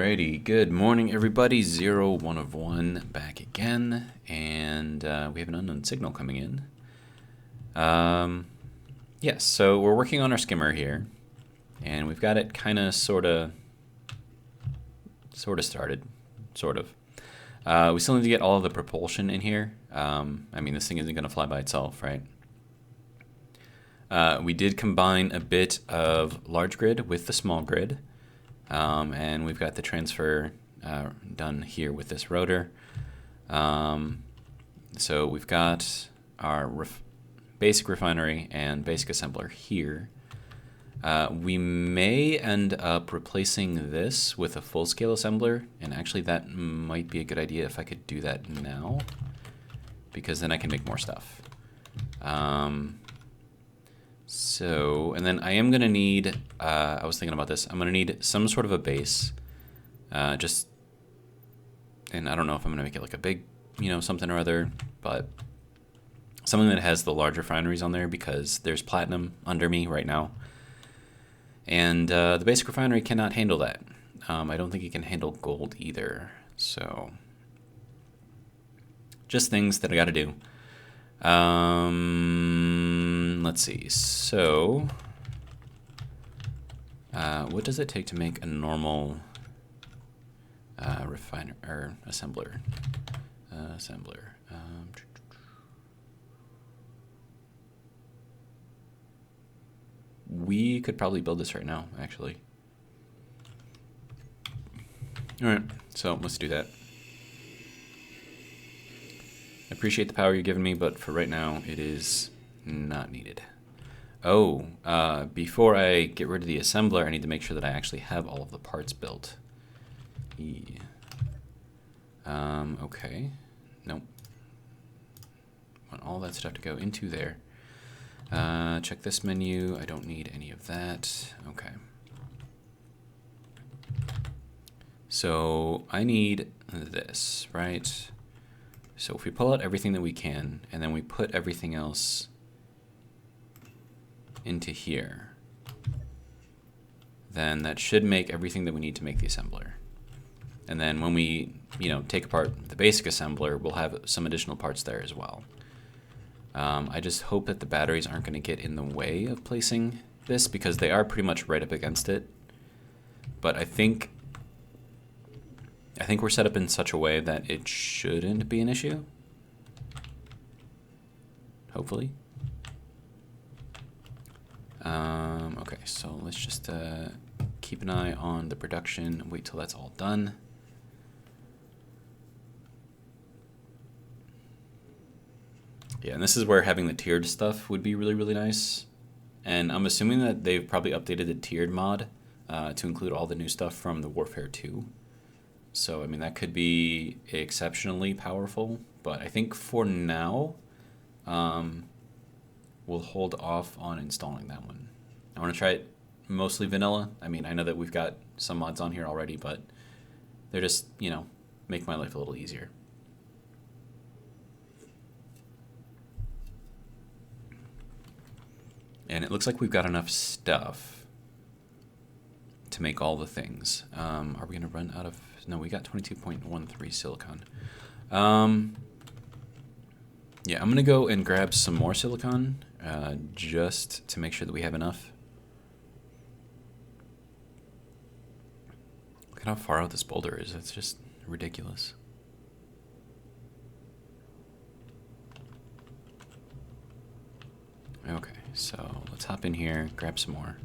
Alrighty, good morning everybody, 1 of 1 back again, and we have an unknown signal coming in. Yes, so we're working on our skimmer here, and we've got it kind of sort of started, sort of. We still need to get all of the propulsion in here. I mean, this thing isn't going to fly by itself, right? We did combine a bit of large grid with the small grid. And we've got the transfer done here with this rotor. So we've got our basic refinery and basic assembler here. We may end up replacing this with a full-scale assembler, and actually that might be a good idea if I could do that now, because then I can make more stuff. And then I am going to need, I was thinking about this, I'm going to need some sort of a base, and I don't know if I'm going to make it like a big, something or other, but something that has the large refineries on there, because there's platinum under me right now, and the basic refinery cannot handle that. I don't think it can handle gold either, so just things that I got to do. Let's see. So, what does it take to make a normal refiner or assembler? We could probably build this right now, actually. All right, so let's do that. I appreciate the power you're giving me, but for right now, it is not needed. Oh, before I get rid of the assembler, I need to make sure that I actually have all of the parts built. Okay. Nope. Want all that stuff to go into there. Check this menu. I don't need any of that. Okay. So I need this, right? So if we pull out everything that we can, and then we put everything else into here, then that should make everything that we need to make the assembler. And then when we, take apart the basic assembler, we'll have some additional parts there as well. I just hope that the batteries aren't going to get in the way of placing this, because they are pretty much right up against it. But I think we're set up in such a way that it shouldn't be an issue. Hopefully. Okay, so let's just keep an eye on the production, wait till that's all done. Yeah, and this is where having the tiered stuff would be really, really nice. And I'm assuming that they've probably updated the tiered mod to include all the new stuff from the Warfare 2. So, I mean, that could be exceptionally powerful, but I think for now, we'll hold off on installing that one. I want to try it mostly vanilla. I mean, I know that we've got some mods on here already, but they're just, make my life a little easier. And it looks like we've got enough stuff to make all the things. Are we going to run out of... No, we got 22.13 silicon. Yeah, I'm going to go and grab some more silicon just to make sure that we have enough. Look at how far out this boulder is. It's just ridiculous. Okay, so let's hop in here, grab some more.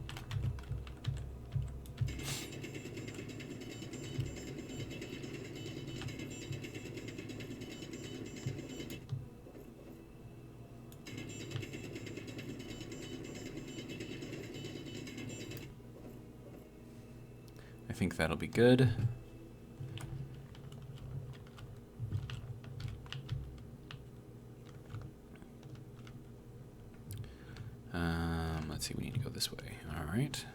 I think that'll be good. Let's see, we need to go this way. All right.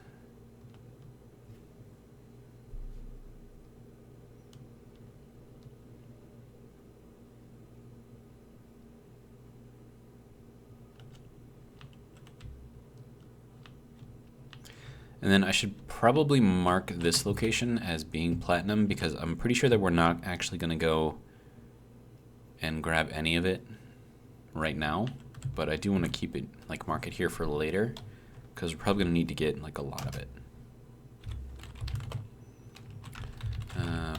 And then I should probably mark this location as being platinum because I'm pretty sure that we're not actually going to go and grab any of it right now. But I do want to keep it, like mark it here for later because we're probably going to need to get like a lot of it.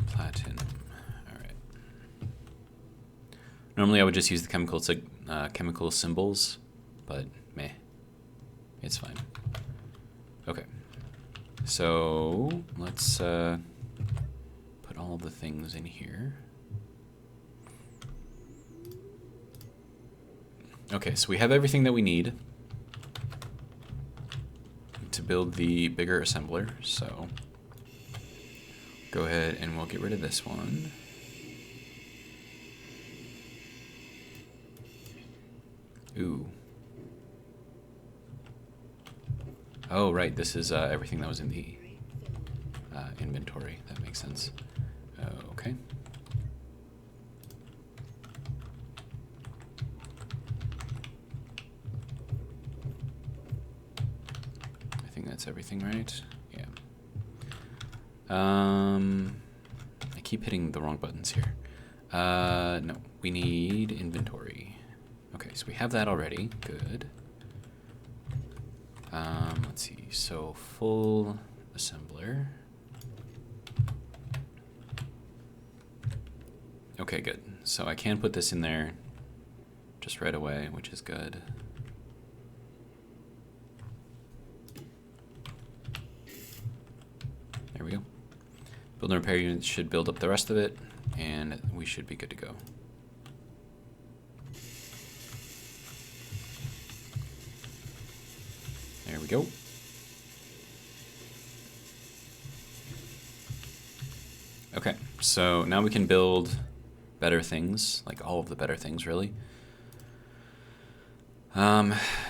Platinum. Alright. Normally I would just use the chemical symbols, but meh. It's fine. Okay. So let's put all the things in here. Okay, so we have everything that we need to build the bigger assembler, so go ahead and we'll get rid of this one. Ooh. Oh, right, this is everything that was in the inventory. That makes sense. Okay. I think that's everything, right? Yeah. I keep hitting the wrong buttons here. No, we need inventory. Okay, so we have that already. Good. Let's see. So full assembler. Okay, good. So I can put this in there just right away, which is good. There we go. Build and repair units should build up the rest of it, and we should be good to go. There we go. Okay, so now we can build better things, like all of the better things, really.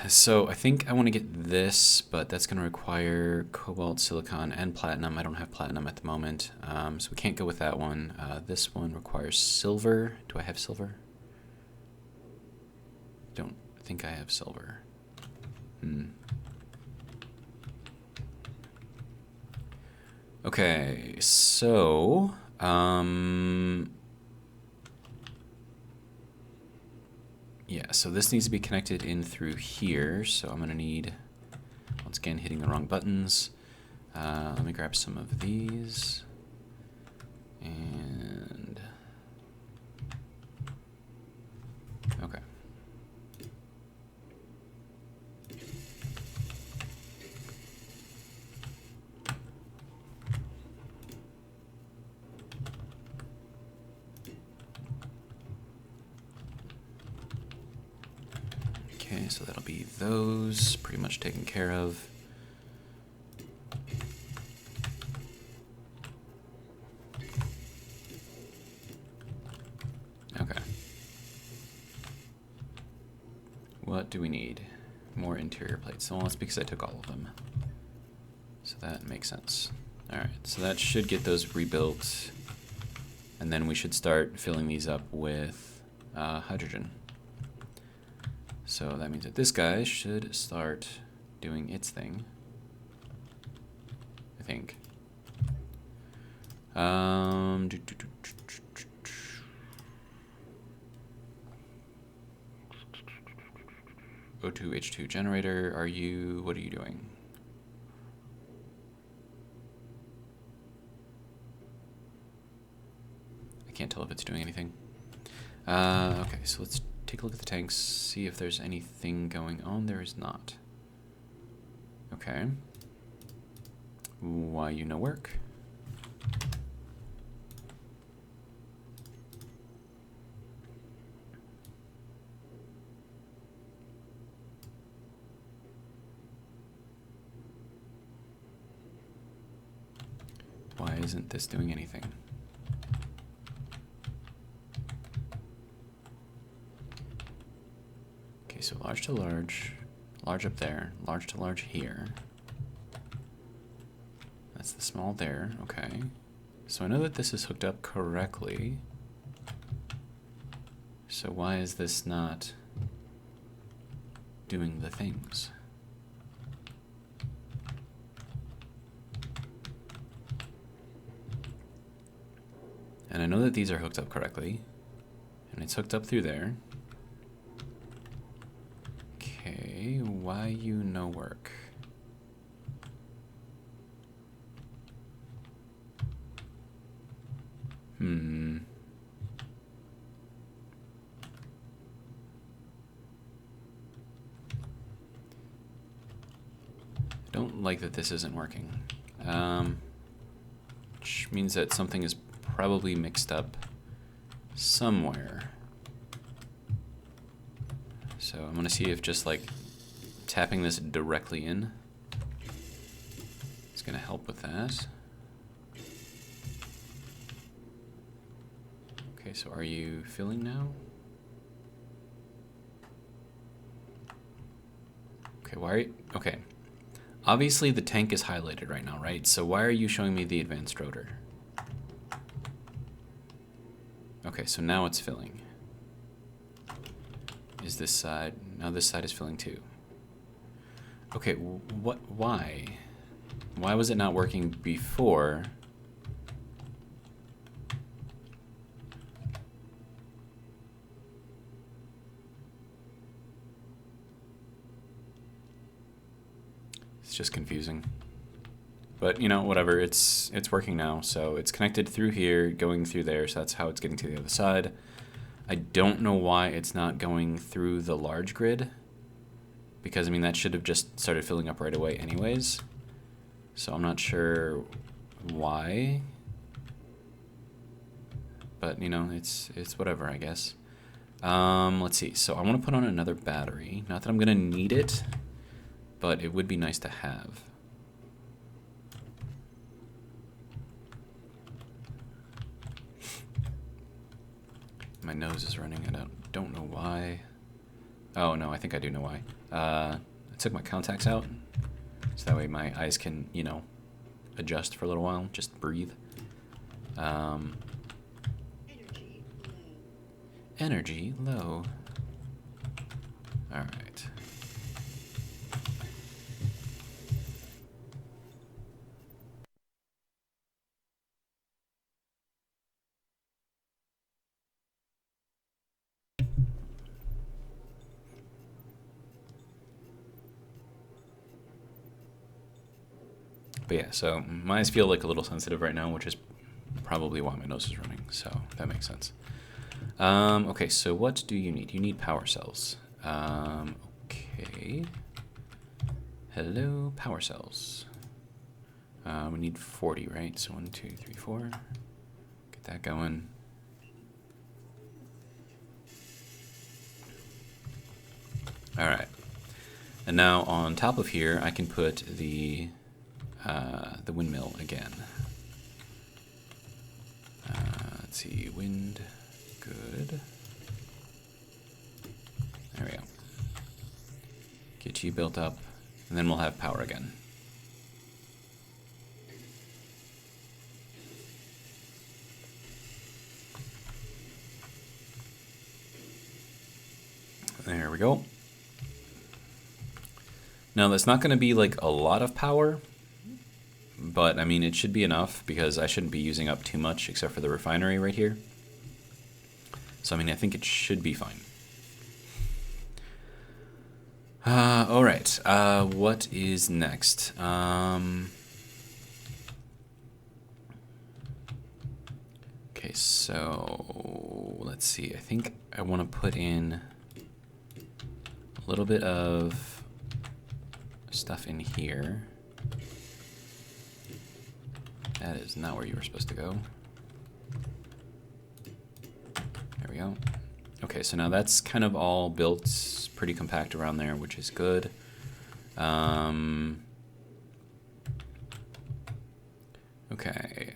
So I think I want to get this, but that's going to require cobalt, silicon, and platinum. I don't have platinum at the moment, so we can't go with that one. This one requires silver. Do I have silver? Don't think I have silver. Okay, so yeah, so this needs to be connected in through here, so I'm going to need, once again, hitting the wrong buttons. Let me grab some of these. And okay. Okay, so that'll be those pretty much taken care of. Okay. What do we need? More interior plates. Well, that's because I took all of them. So that makes sense. Alright, so that should get those rebuilt. And then we should start filling these up with hydrogen. So that means that this guy should start doing its thing. I think. O2 H2 generator, what are you doing? I can't tell if it's doing anything. Okay, so let's take a look at the tanks, see if there's anything going on. There is not. Okay. Why you no work? Why isn't this doing anything? Okay, so large to large, large up there, large to large here. That's the small there, okay. So I know that this is hooked up correctly. So why is this not doing the things? And I know that these are hooked up correctly. And it's hooked up through there. Okay, why you no work? I don't like that this isn't working. Which means that something is probably mixed up somewhere. So I'm gonna see if just like tapping this directly in is gonna help with that. Okay, so are you filling now? Okay, why are you, okay. Obviously the tank is highlighted right now, right? So why are you showing me the advanced rotor? Okay, so now it's filling. Is this side, now this side is filling too. Okay, why? Why was it not working before? It's just confusing. But, you know, whatever, it's working now. So it's connected through here, going through there, so that's how it's getting to the other side. I don't know why it's not going through the large grid, because, I mean, that should have just started filling up right away anyways. So I'm not sure why. But, you know, it's whatever, I guess. Let's see. So I want to put on another battery. Not that I'm going to need it, but it would be nice to have. My nose is running. I don't know why. Oh, no, I think I do know why. I took my contacts out, so that way my eyes can, you know, adjust for a little while. Just breathe. Energy low. All right. But yeah, so my eyes feel like a little sensitive right now, which is probably why my nose is running, so that makes sense. Okay, so what do you need? You need power cells. Okay. Hello, power cells. We need 40, right? So 1, 2, 3, 4. Get that going. All right. And now on top of here, I can put the windmill again. Let's see, wind, good. There we go. Get you built up, and then we'll have power again. There we go. Now that's not going to be like a lot of power, but I mean it should be enough because I shouldn't be using up too much except for the refinery right here. So I mean I think it should be fine. All right, what is next? Okay, so let's see. I think I want to put in a little bit of stuff in here. That is not where you were supposed to go. There we go. Okay, so now that's kind of all built pretty compact around there, which is good. Okay.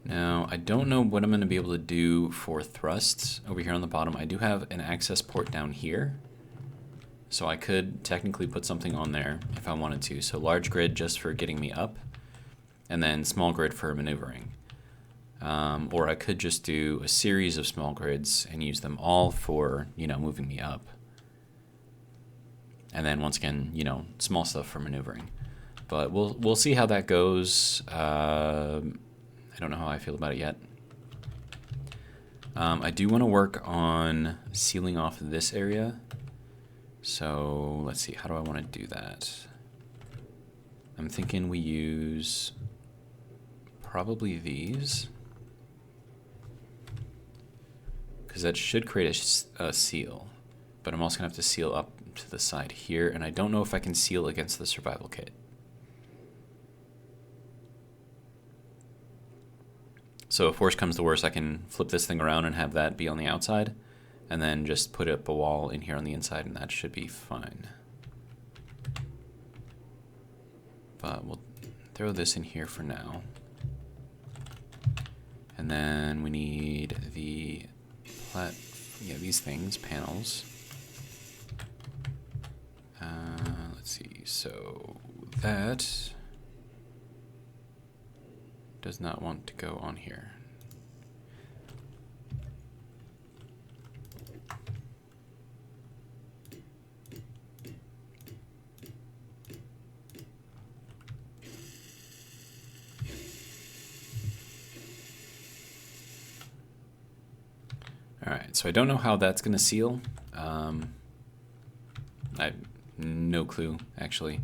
Now, I don't know what I'm going to be able to do for thrusts over here on the bottom. I do have an access port down here. So I could technically put something on there if I wanted to. So large grid just for getting me up, and then small grid for maneuvering. Or I could just do a series of small grids and use them all for, moving me up. And then once again, small stuff for maneuvering. But we'll see how that goes. I don't know how I feel about it yet. I do want to work on sealing off this area. So let's see, how do I want to do that? I'm thinking we use probably these, because that should create a seal. But I'm also going to have to seal up to the side here, and I don't know if I can seal against the survival kit. So if worse comes to worse, I can flip this thing around and have that be on the outside, and then just put up a wall in here on the inside, and that should be fine. But we'll throw this in here for now. And then we need these things, panels. Let's see, so that does not want to go on here. All right, so I don't know how that's going to seal. I have no clue, actually.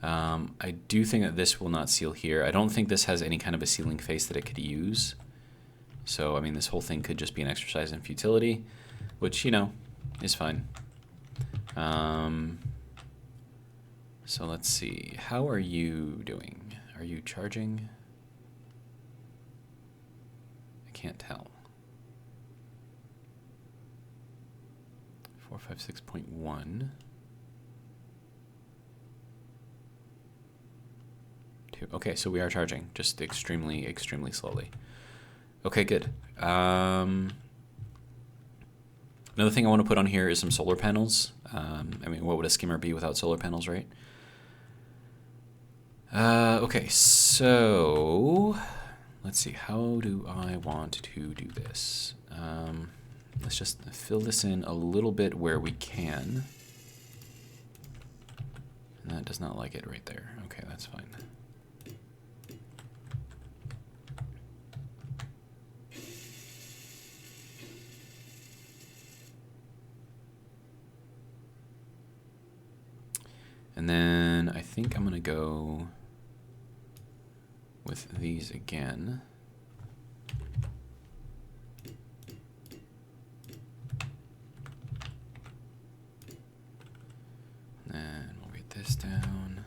I do think that this will not seal here. I don't think this has any kind of a sealing face that it could use. So, I mean, this whole thing could just be an exercise in futility, which, is fine. So let's see. How are you doing? Are you charging? I can't tell. 456.1. Okay, so we are charging, just extremely, extremely slowly. Okay, good. Another thing I want to put on here is some solar panels. I mean, what would a skimmer be without solar panels, right? Okay, so let's see. How do I want to do this? Let's just fill this in a little bit where we can. And that does not like it right there. Okay, that's fine. And then I think I'm going to go with these again. And then we'll get this down.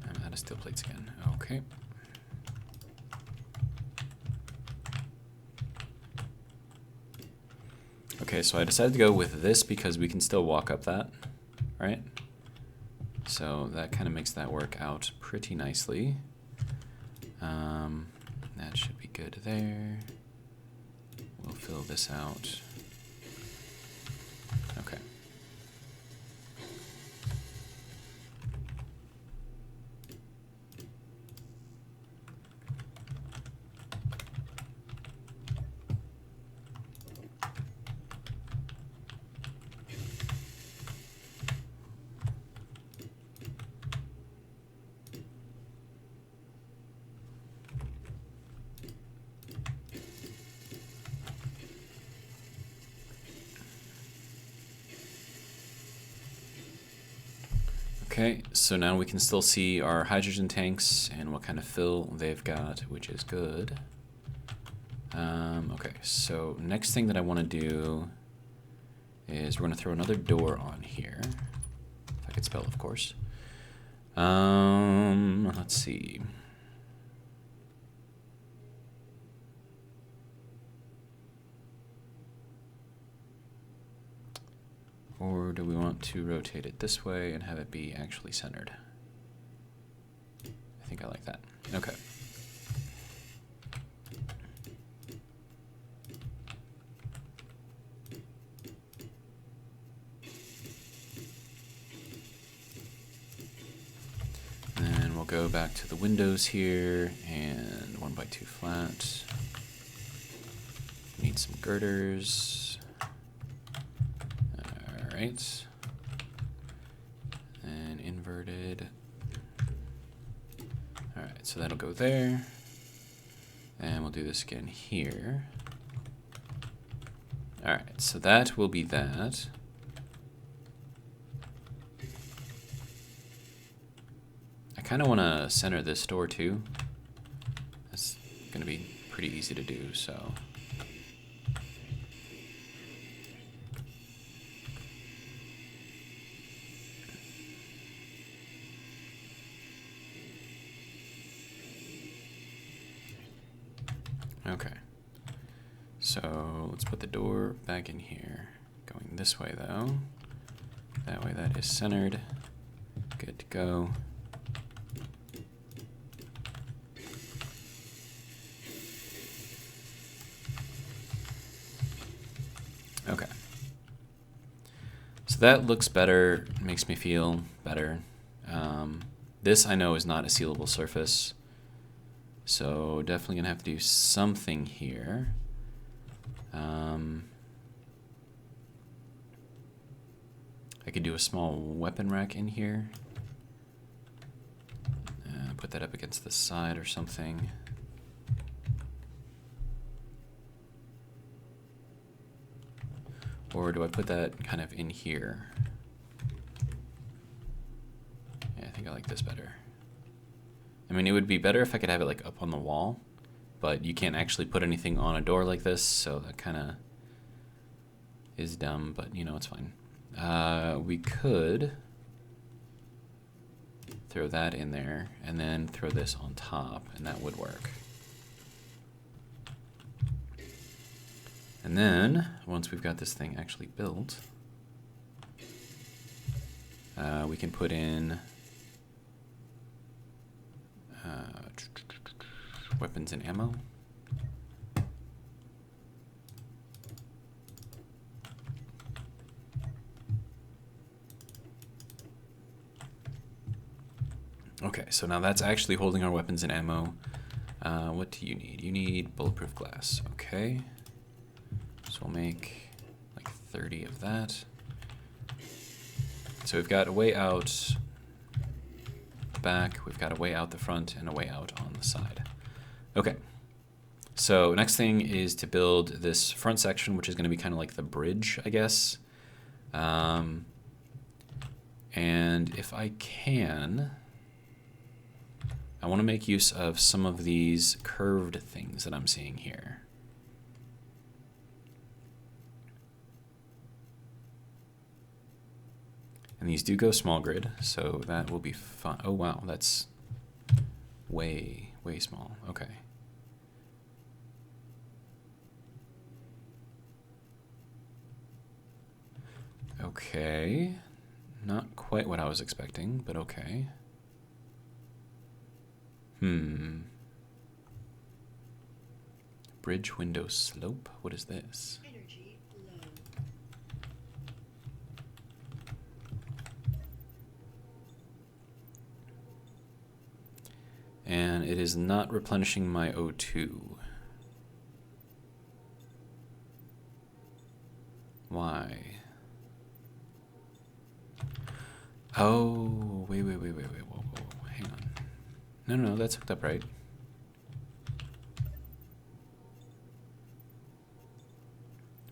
I'm out of steel plates again. Okay. Okay, so I decided to go with this because we can still walk up that, right? So that kind of makes that work out pretty nicely. That should be good there. We'll fill this out. Okay. Okay, so now we can still see our hydrogen tanks and what kind of fill they've got, which is good. Okay, so next thing that I want to do is we're going to throw another door on here. If I could spell, of course. Let's see. Or do we want to rotate it this way and have it be actually centered? I think I like that. Okay. we'll go back to the windows here, and 1x2 flat. Need some girders. Alright. And inverted. Alright, so that'll go there. And we'll do this again here. Alright, so that will be that. I kind of want to center this door too. That's going to be pretty easy to do, so. Okay. So let's put the door back in here. Going this way though. That way that is centered. Good to go. Okay. So that looks better, makes me feel better. This I know is not a sealable surface. So definitely gonna have to do something here. I could do a small weapon rack in here. Put that up against the side or something. Or do I put that kind of in here? Yeah, I think I like this better. I mean, it would be better if I could have it like up on the wall, but you can't actually put anything on a door like this, so that kind of is dumb, but you know, it's fine. We could throw that in there and then throw this on top, and that would work. And then, once we've got this thing actually built, we can put in weapons and ammo. Okay, so now that's actually holding our weapons and ammo. What do you need? You need bulletproof glass. Okay. So we'll make like 30 of that. So we've got a way out the back, we've got a way out the front, and a way out on the side. Okay. So next thing is to build this front section, which is going to be kind of like the bridge, I guess. And if I can, I want to make use of some of these curved things that I'm seeing here. And these do go small grid, so that will be fun. Oh wow, that's way, way small. Okay. Okay. Not quite what I was expecting, but okay. Bridge window slope? What is this? Energy low. And it is not replenishing my O2. Why? Oh, wait, whoa, hang on. No, that's hooked up right.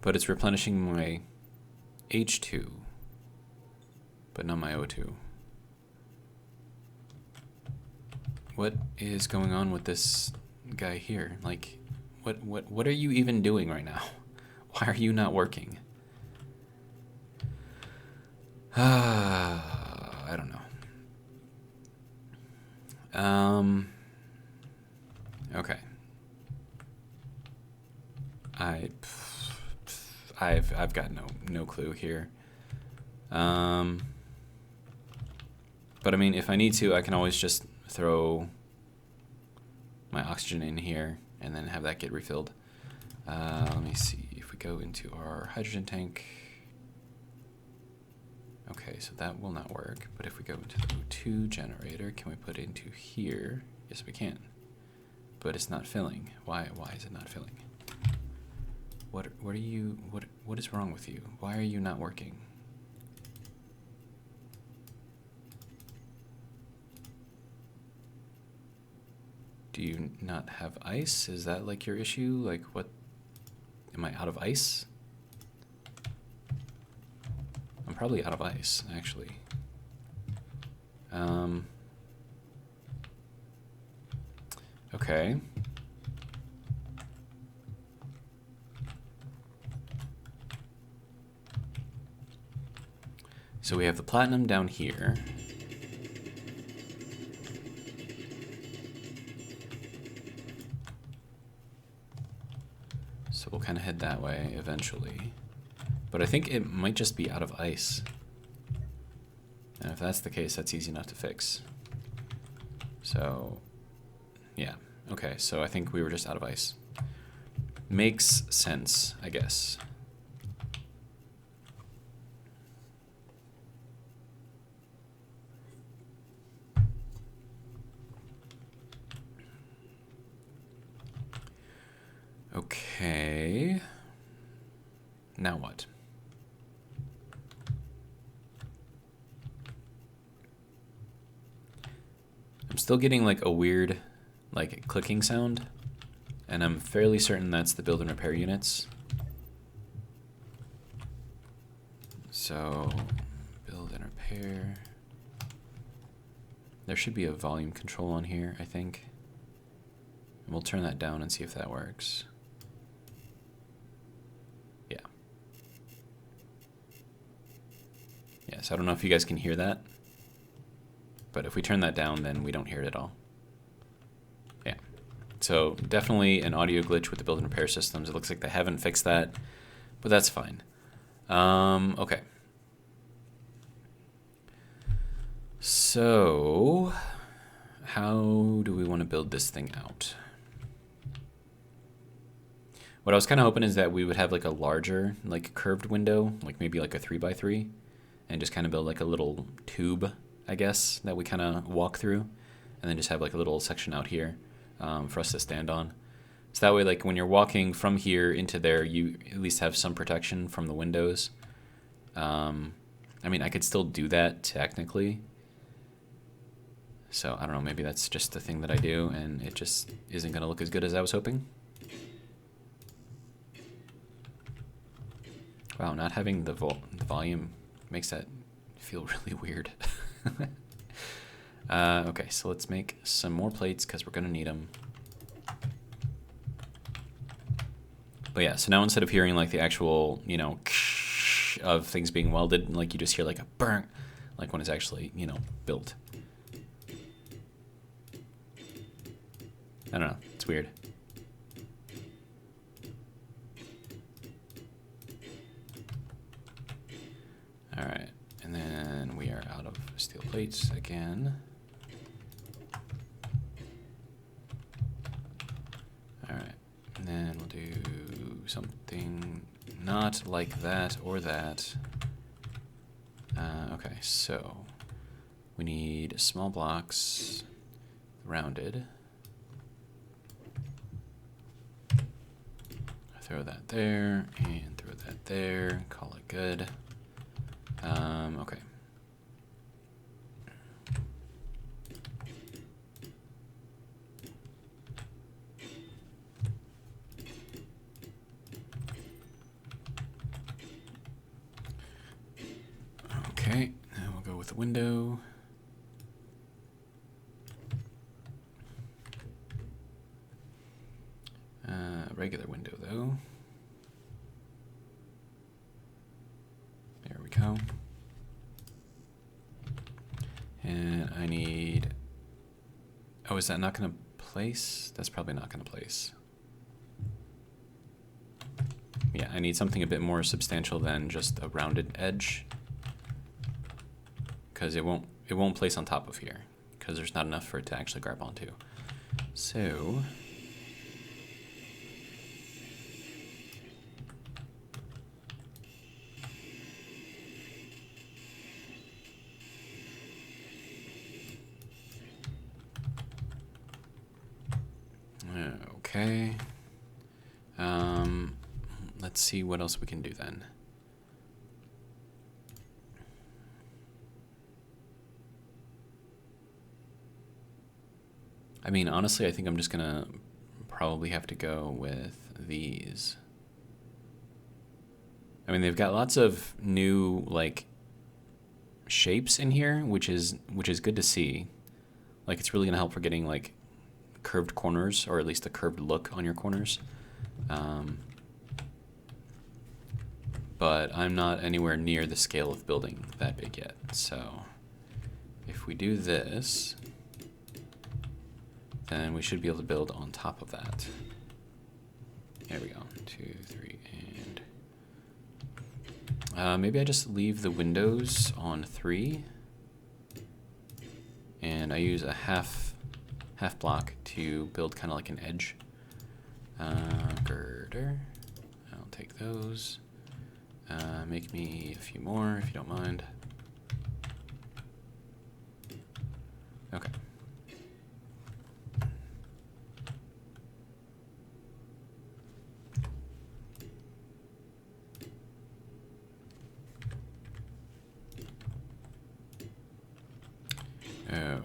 But it's replenishing my H2, but not my O2. What is going on with this guy here? Like, what are you even doing right now? Why are you not working? I don't know. Okay. I've got no clue here. But I mean, if I need to, I can always just throw my oxygen in here and then have that get refilled. Let me see if we go into our hydrogen tank. Okay, so that will not work. But if we go into the O2 generator, can we put it into here? Yes, we can. But it's not filling. Why is it not filling? What is wrong with you? Why are you not working? Do you not have ice? Is that like your issue? Like what? Am I out of ice? I'm probably out of ice, actually. Okay. So we have the platinum down here. So we'll kind of head that way eventually. But I think it might just be out of ice. And if that's the case, that's easy enough to fix. So, yeah. Okay, so I think we were just out of ice. Makes sense, I guess. Okay. Now what? I'm still getting like a weird like clicking sound, and I'm fairly certain that's the build and repair units. So build and repair. There should be a volume control on here, I think. And we'll turn that down and see if that works. Yeah. Yes, I don't know if you guys can hear that, but if we turn that down, then we don't hear it at all. Yeah. So definitely an audio glitch with the build and repair systems. It looks like they haven't fixed that, but that's fine. Okay. So how do we want to build this thing out? What I was kind of hoping is that we would have like a larger, like curved window, like maybe like a 3x3, and just kind of build like a little tube, I guess, that we kind of walk through, and then just have like a little section out here for us to stand on. So that way, like when you're walking from here into there, you at least have some protection from the windows. I mean, I could still do that technically. So I don't know, maybe that's just the thing that I do, and it just isn't going to look as good as I was hoping. Wow, not having the volume makes that feel really weird. Okay, so let's make some more plates because we're going to need them. But yeah, so now instead of hearing like the actual, you know, of things being welded, like you just hear like a burn, like when it's actually, you know, built. I don't know, it's weird. All right, and then we are out of steel plates again. All right, and then we'll do something not like that or that. Okay, so we need small blocks, rounded. Throw that there, and throw that there, call it good. Okay. Okay, now we'll go with the window. Regular window though. There we go. And I need, oh, is that not going to place? That's probably not going to place. Yeah, I need something a bit more substantial than just a rounded edge, because it won't place on top of here, because there's not enough for it to actually grab onto. So Okay. Let's see what else we can do then. I mean, honestly, I think I'm just gonna probably have to go with these. I mean, they've got lots of new, like, shapes in here, which is good to see. Like, it's really gonna help for getting, like, curved corners, or at least a curved look on your corners. But I'm not anywhere near the scale of building that big yet. So if we do this, then we should be able to build on top of that. There we go. 2, 3, and maybe I just leave the windows on 3, and I use a half block to build kind of like an edge. Girder. I'll take those. Make me a few more if you don't mind. Okay.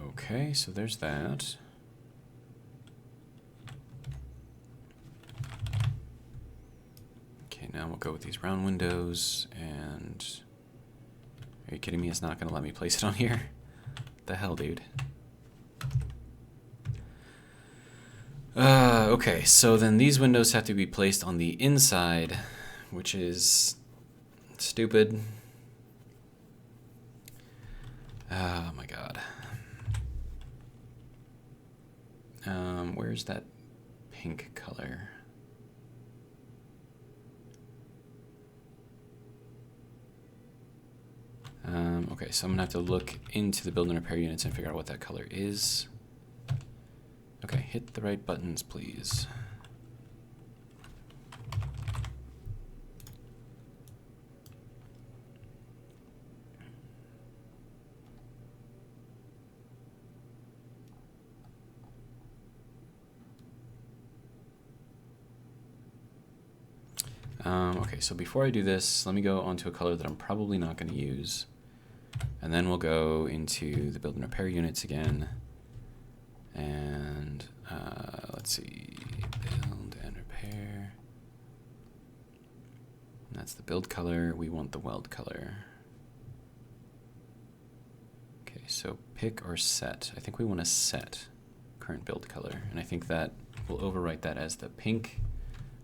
Okay, so there's that. Okay, now we'll go with these round windows, and are you kidding me? It's not gonna let me place it on here? What the hell, dude? Okay, so then these windows have to be placed on the inside, which is stupid. Oh my god. Where's that pink color? Okay, so I'm gonna have to look into the build and repair units and figure out what that color is. Okay, hit the right buttons, please. Okay, so before I do this, let me go onto a color that I'm probably not going to use. And then we'll go into the build and repair units again. And let's see, build and repair. And that's the build color. We want the weld color. Okay, so pick or set. I think we want to set current build color. And I think that we'll overwrite that as the pink,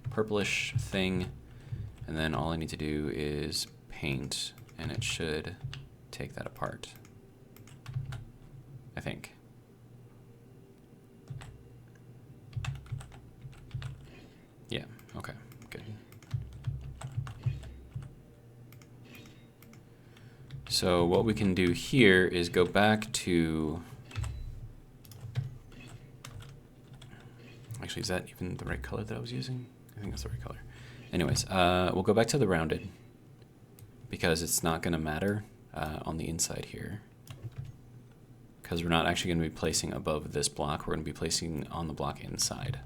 purplish thing. And then all I need to do is paint, and it should take that apart, I think. Yeah, okay, good. So what we can do here is go back to, actually, is that even the right color that I was using? I think that's the right color. Anyways, we'll go back to the rounded, because it's not going to matter on the inside here, because we're not actually going to be placing above this block. We're going to be placing on the block inside.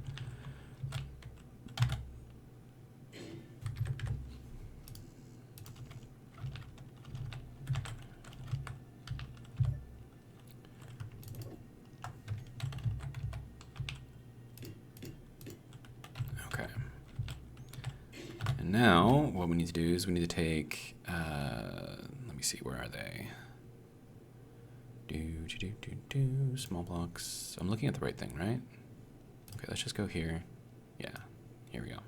Okay. And now what we need to do is we need to take, let me see, where are they? Small blocks. I'm looking at the right thing, right? Okay, let's just go here. Yeah, here we go.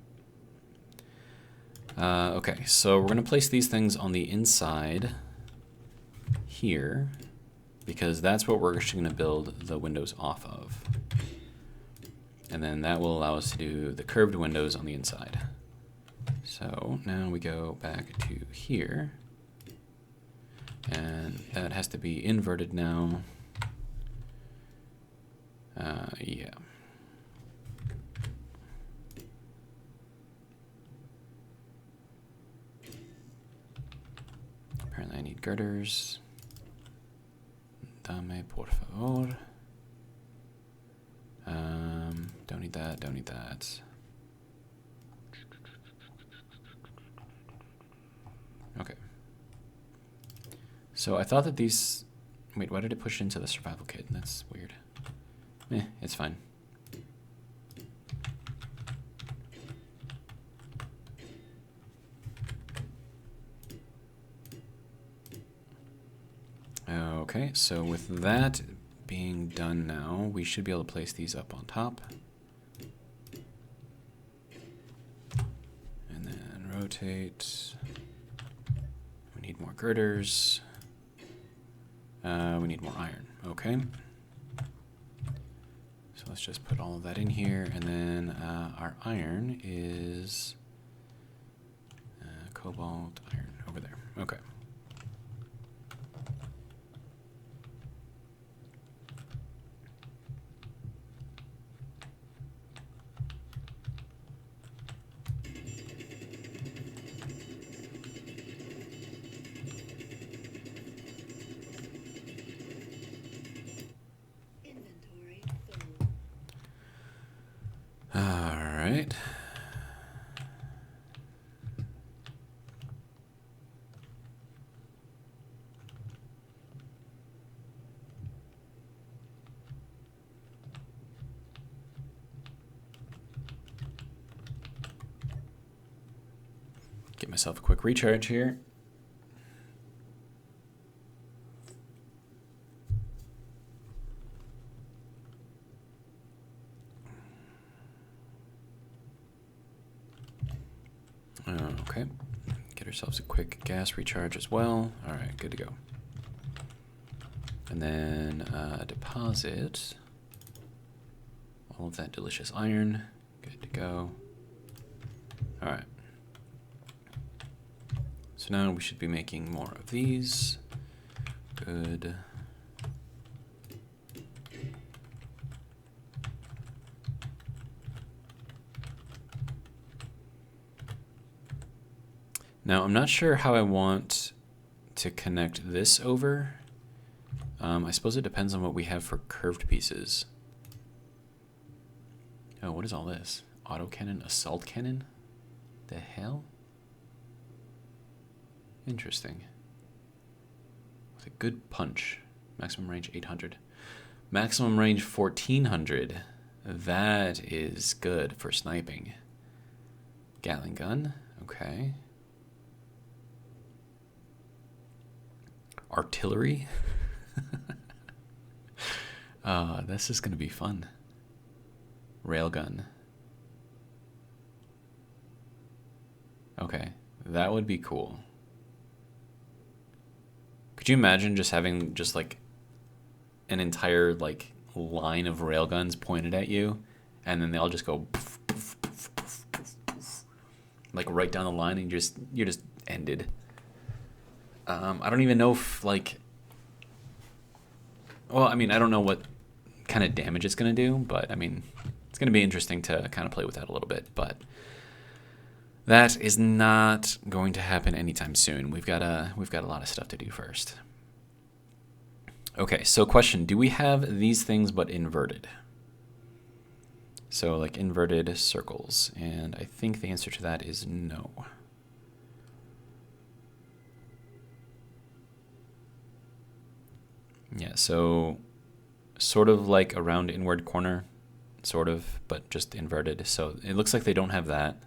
Okay, so we're gonna place these things on the inside here, because that's what we're actually gonna build the windows off of. And then that will allow us to do the curved windows on the inside. So now we go back to here, and that has to be inverted now. Yeah. Apparently I need girders. Dame, por favor. Don't need that, don't need that. Okay. So I thought that these... Wait, why did it push into the survival kit? That's weird. It's fine. Okay, so with that being done now, we should be able to place these up on top. And then rotate. We need more girders. We need more iron. Okay. So let's just put all of that in here, and then our iron is cobalt iron over there. Okay. Alright. Get myself a quick recharge here. Okay, get ourselves a quick gas recharge as well. All right, good to go. And then deposit all of that delicious iron. Good to go. All right. So now we should be making more of these. Good. Now, I'm not sure how I want to connect this over. I suppose it depends on what we have for curved pieces. Oh, what is all this? Autocannon, assault cannon? The hell? Interesting. With a good punch. Maximum range 800. Maximum range 1400. That is good for sniping. Gatling gun. Okay. Artillery. This is going to be fun. Railgun. Okay, that would be cool. Could you imagine just having just like an entire like line of railguns pointed at you, and then they all just go poof, poof, poof, poof, poof, poof, like right down the line, and you're just ended. I don't even know if, like... Well, I mean, I don't know what kind of damage it's going to do, but, I mean, it's going to be interesting to kind of play with that a little bit, but that is not going to happen anytime soon. We've got a lot of stuff to do first. Okay, so question, do we have these things but inverted? So, like, inverted circles, and I think the answer to that is no. Yeah, so sort of like a round inward corner, sort of, but just inverted. So it looks like they don't have that.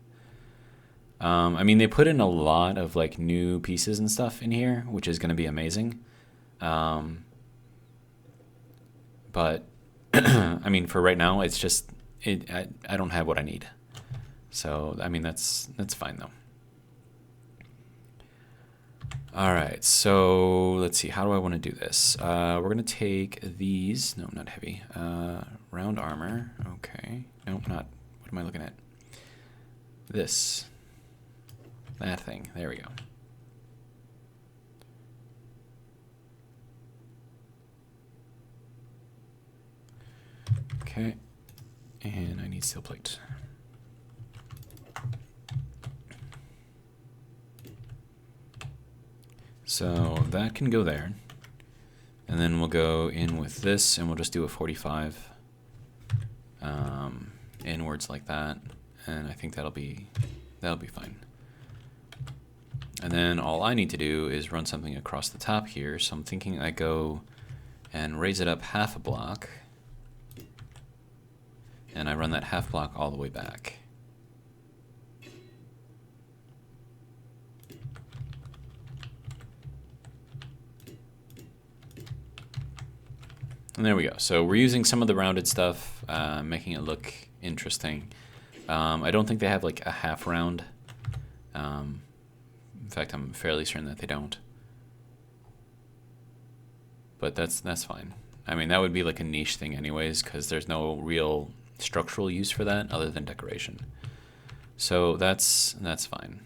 I mean, they put in a lot of like new pieces and stuff in here, which is going to be amazing. But I mean, for right now, it's just I don't have what I need. So I mean, that's fine though. All right, so let's see. How do I want to do this? We're going to take these. No, not heavy. Round armor. Okay. Nope, not. What am I looking at? This. That thing. There we go. Okay. And I need steel plate. So that can go there. And then we'll go in with this, and we'll just do a 45. inwards like that, and I think that'll be fine. And then all I need to do is run something across the top here. So I'm thinking I go and raise it up half a block, and I run that half block all the way back. And there we go. So we're using some of the rounded stuff, making it look interesting. I don't think they have like a half round. In fact, I'm fairly certain that they don't. But that's fine. I mean, that would be like a niche thing anyways, because there's no real structural use for that other than decoration. So that's fine.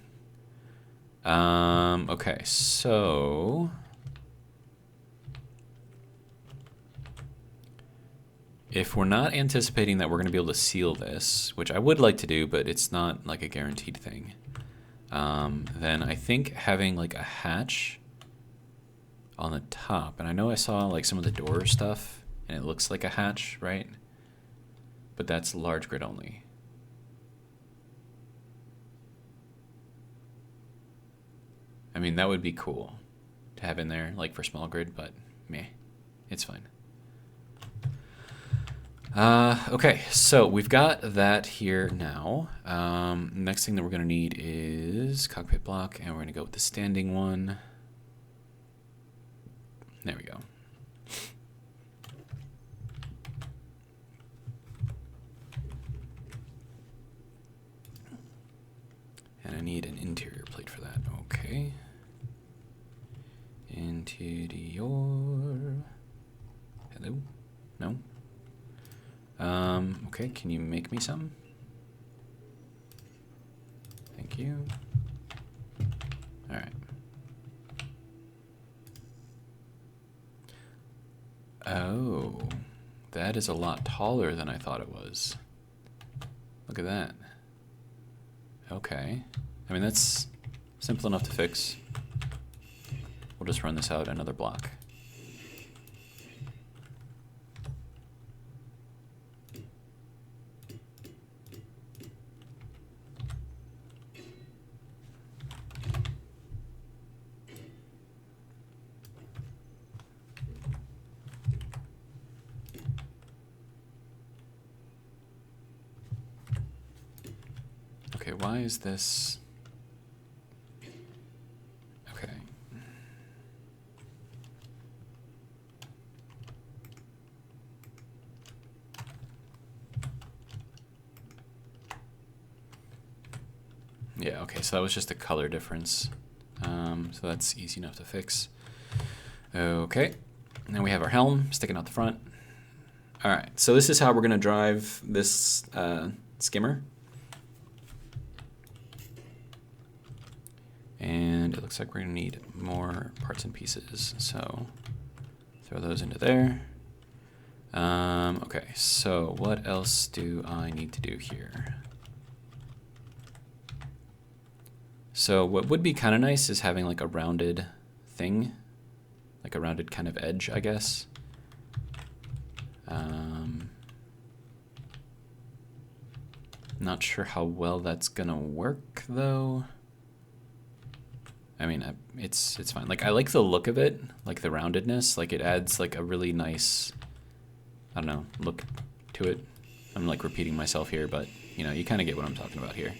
Okay, so if we're not anticipating that we're going to be able to seal this, which I would like to do, but it's not like a guaranteed thing, then I think having like a hatch on the top, and I know I saw like some of the door stuff, and it looks like a hatch, right? But that's large grid only. I mean, that would be cool to have in there, like for small grid, but meh, it's fine. Okay, so we've got that here now. Next thing that we're going to need is Cockpit Block, and we're going to go with the standing one. There we go. And I need an interior plate for that. Okay. Interior. Hello? No? Okay, can you make me some? Thank you. All right. Oh, that is a lot taller than I thought it was. Look at that. Okay. I mean, that's simple enough to fix. We'll just run this out another block. Okay, why is this? Okay. Yeah, okay, so that was just a color difference. So that's easy enough to fix. Okay, now we have our helm sticking out the front. All right, so this is how we're gonna drive this skimmer. And it looks like we're gonna need more parts and pieces. So throw those into there. Okay, so what else do I need to do here? So what would be kind of nice is having like a rounded thing, like a rounded kind of edge, I guess. Not sure how well that's gonna work though. I mean, it's fine. Like, I like the look of it, like the roundedness. Like, it adds like a really nice, I don't know, look to it. I'm like repeating myself here, but you know, you kind of get what I'm talking about here.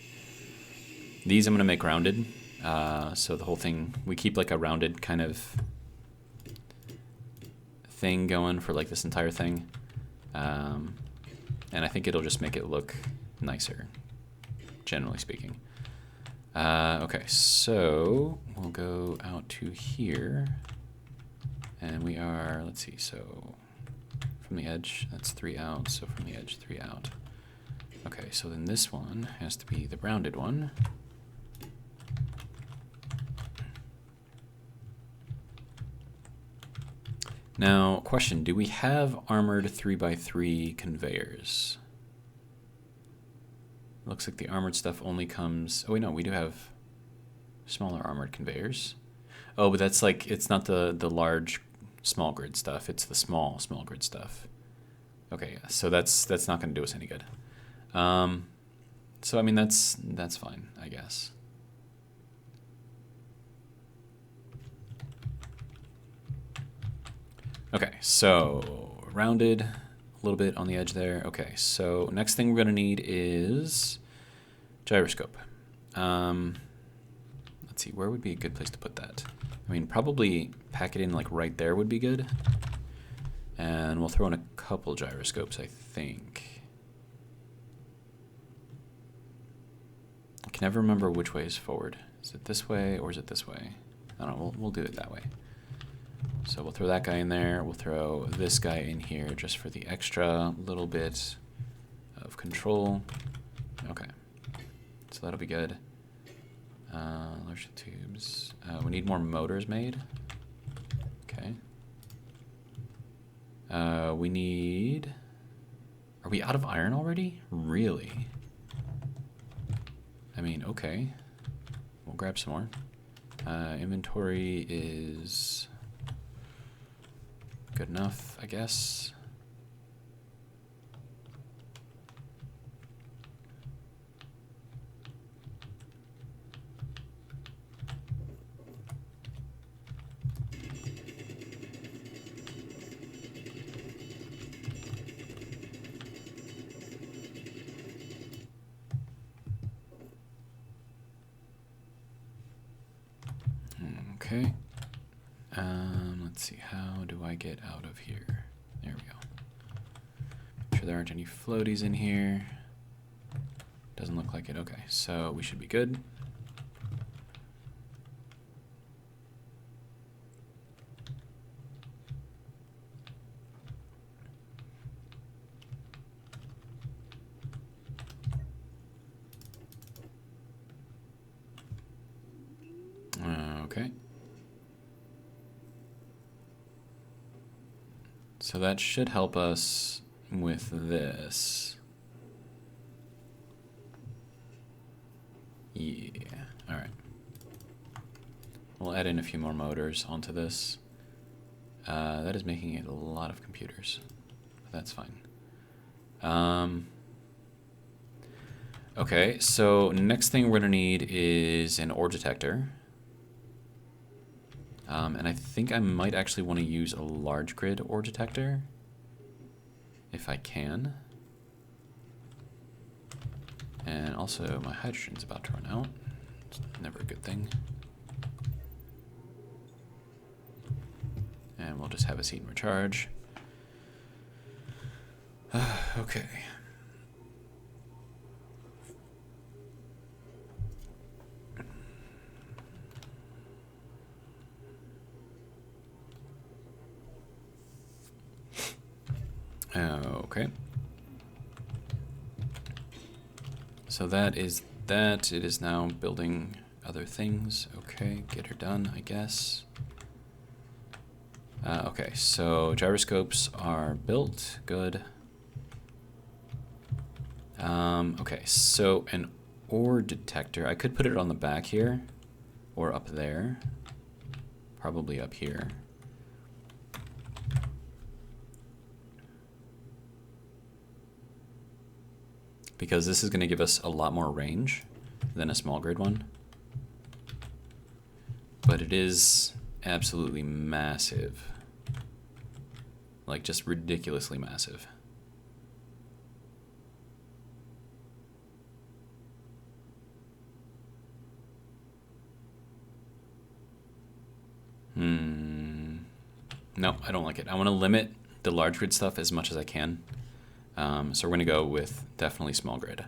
These I'm gonna make rounded, so the whole thing, we keep like a rounded kind of thing going for like this entire thing, and I think it'll just make it look nicer, generally speaking. Okay, so we'll go out to here, and we are, let's see, so from the edge, that's 3 out, so from the edge, 3 out. Okay, so then this one has to be the rounded one. Now, question, do we have armored 3x3 conveyors? Looks like the armored stuff only comes, oh wait, no, we do have smaller armored conveyors. Oh, but that's like, it's not the large small grid stuff, it's the small grid stuff. Okay, so that's not gonna do us any good. So I mean that's fine, I guess. Okay, so rounded a little bit on the edge there. Okay, so next thing we're gonna need is gyroscope. Let's see, where would be a good place to put that? I mean, probably pack it in like right there would be good. And we'll throw in a couple gyroscopes, I think. I can never remember which way is forward. Is it this way or is it this way? I don't know, we'll do it that way. So we'll throw that guy in there. We'll throw this guy in here just for the extra little bit of control. Okay, so that'll be good. Large tubes. We need more motors made. Okay. We need... Are we out of iron already? Really? I mean, okay. We'll grab some more. Inventory is good enough, I guess. Okay. Let's see, how do I get out of here? There we go. Make sure there aren't any floaties in here. Doesn't look like it. Okay, so we should be good. Okay. So that should help us with this. Yeah, all right. We'll add in a few more motors onto this. That is making it a lot of computers. But that's fine. Okay, so next thing we're gonna need is an ore detector. And I think I might actually want to use a large grid ore detector, if I can. And also my hydrogen's about to run out. It's never a good thing. And we'll just have a seat and recharge. Okay. Okay. So that is that. It is now building other things. Okay, get her done, I guess. Okay, so gyroscopes are built. Good. Okay, so an ore detector. I could put it on the back here or up there. Probably up here. Because this is going to give us a lot more range than a small grid one. But it is absolutely massive. Like, just ridiculously massive. No, I don't like it. I want to limit the large grid stuff as much as I can. So we're going to go with definitely small grid.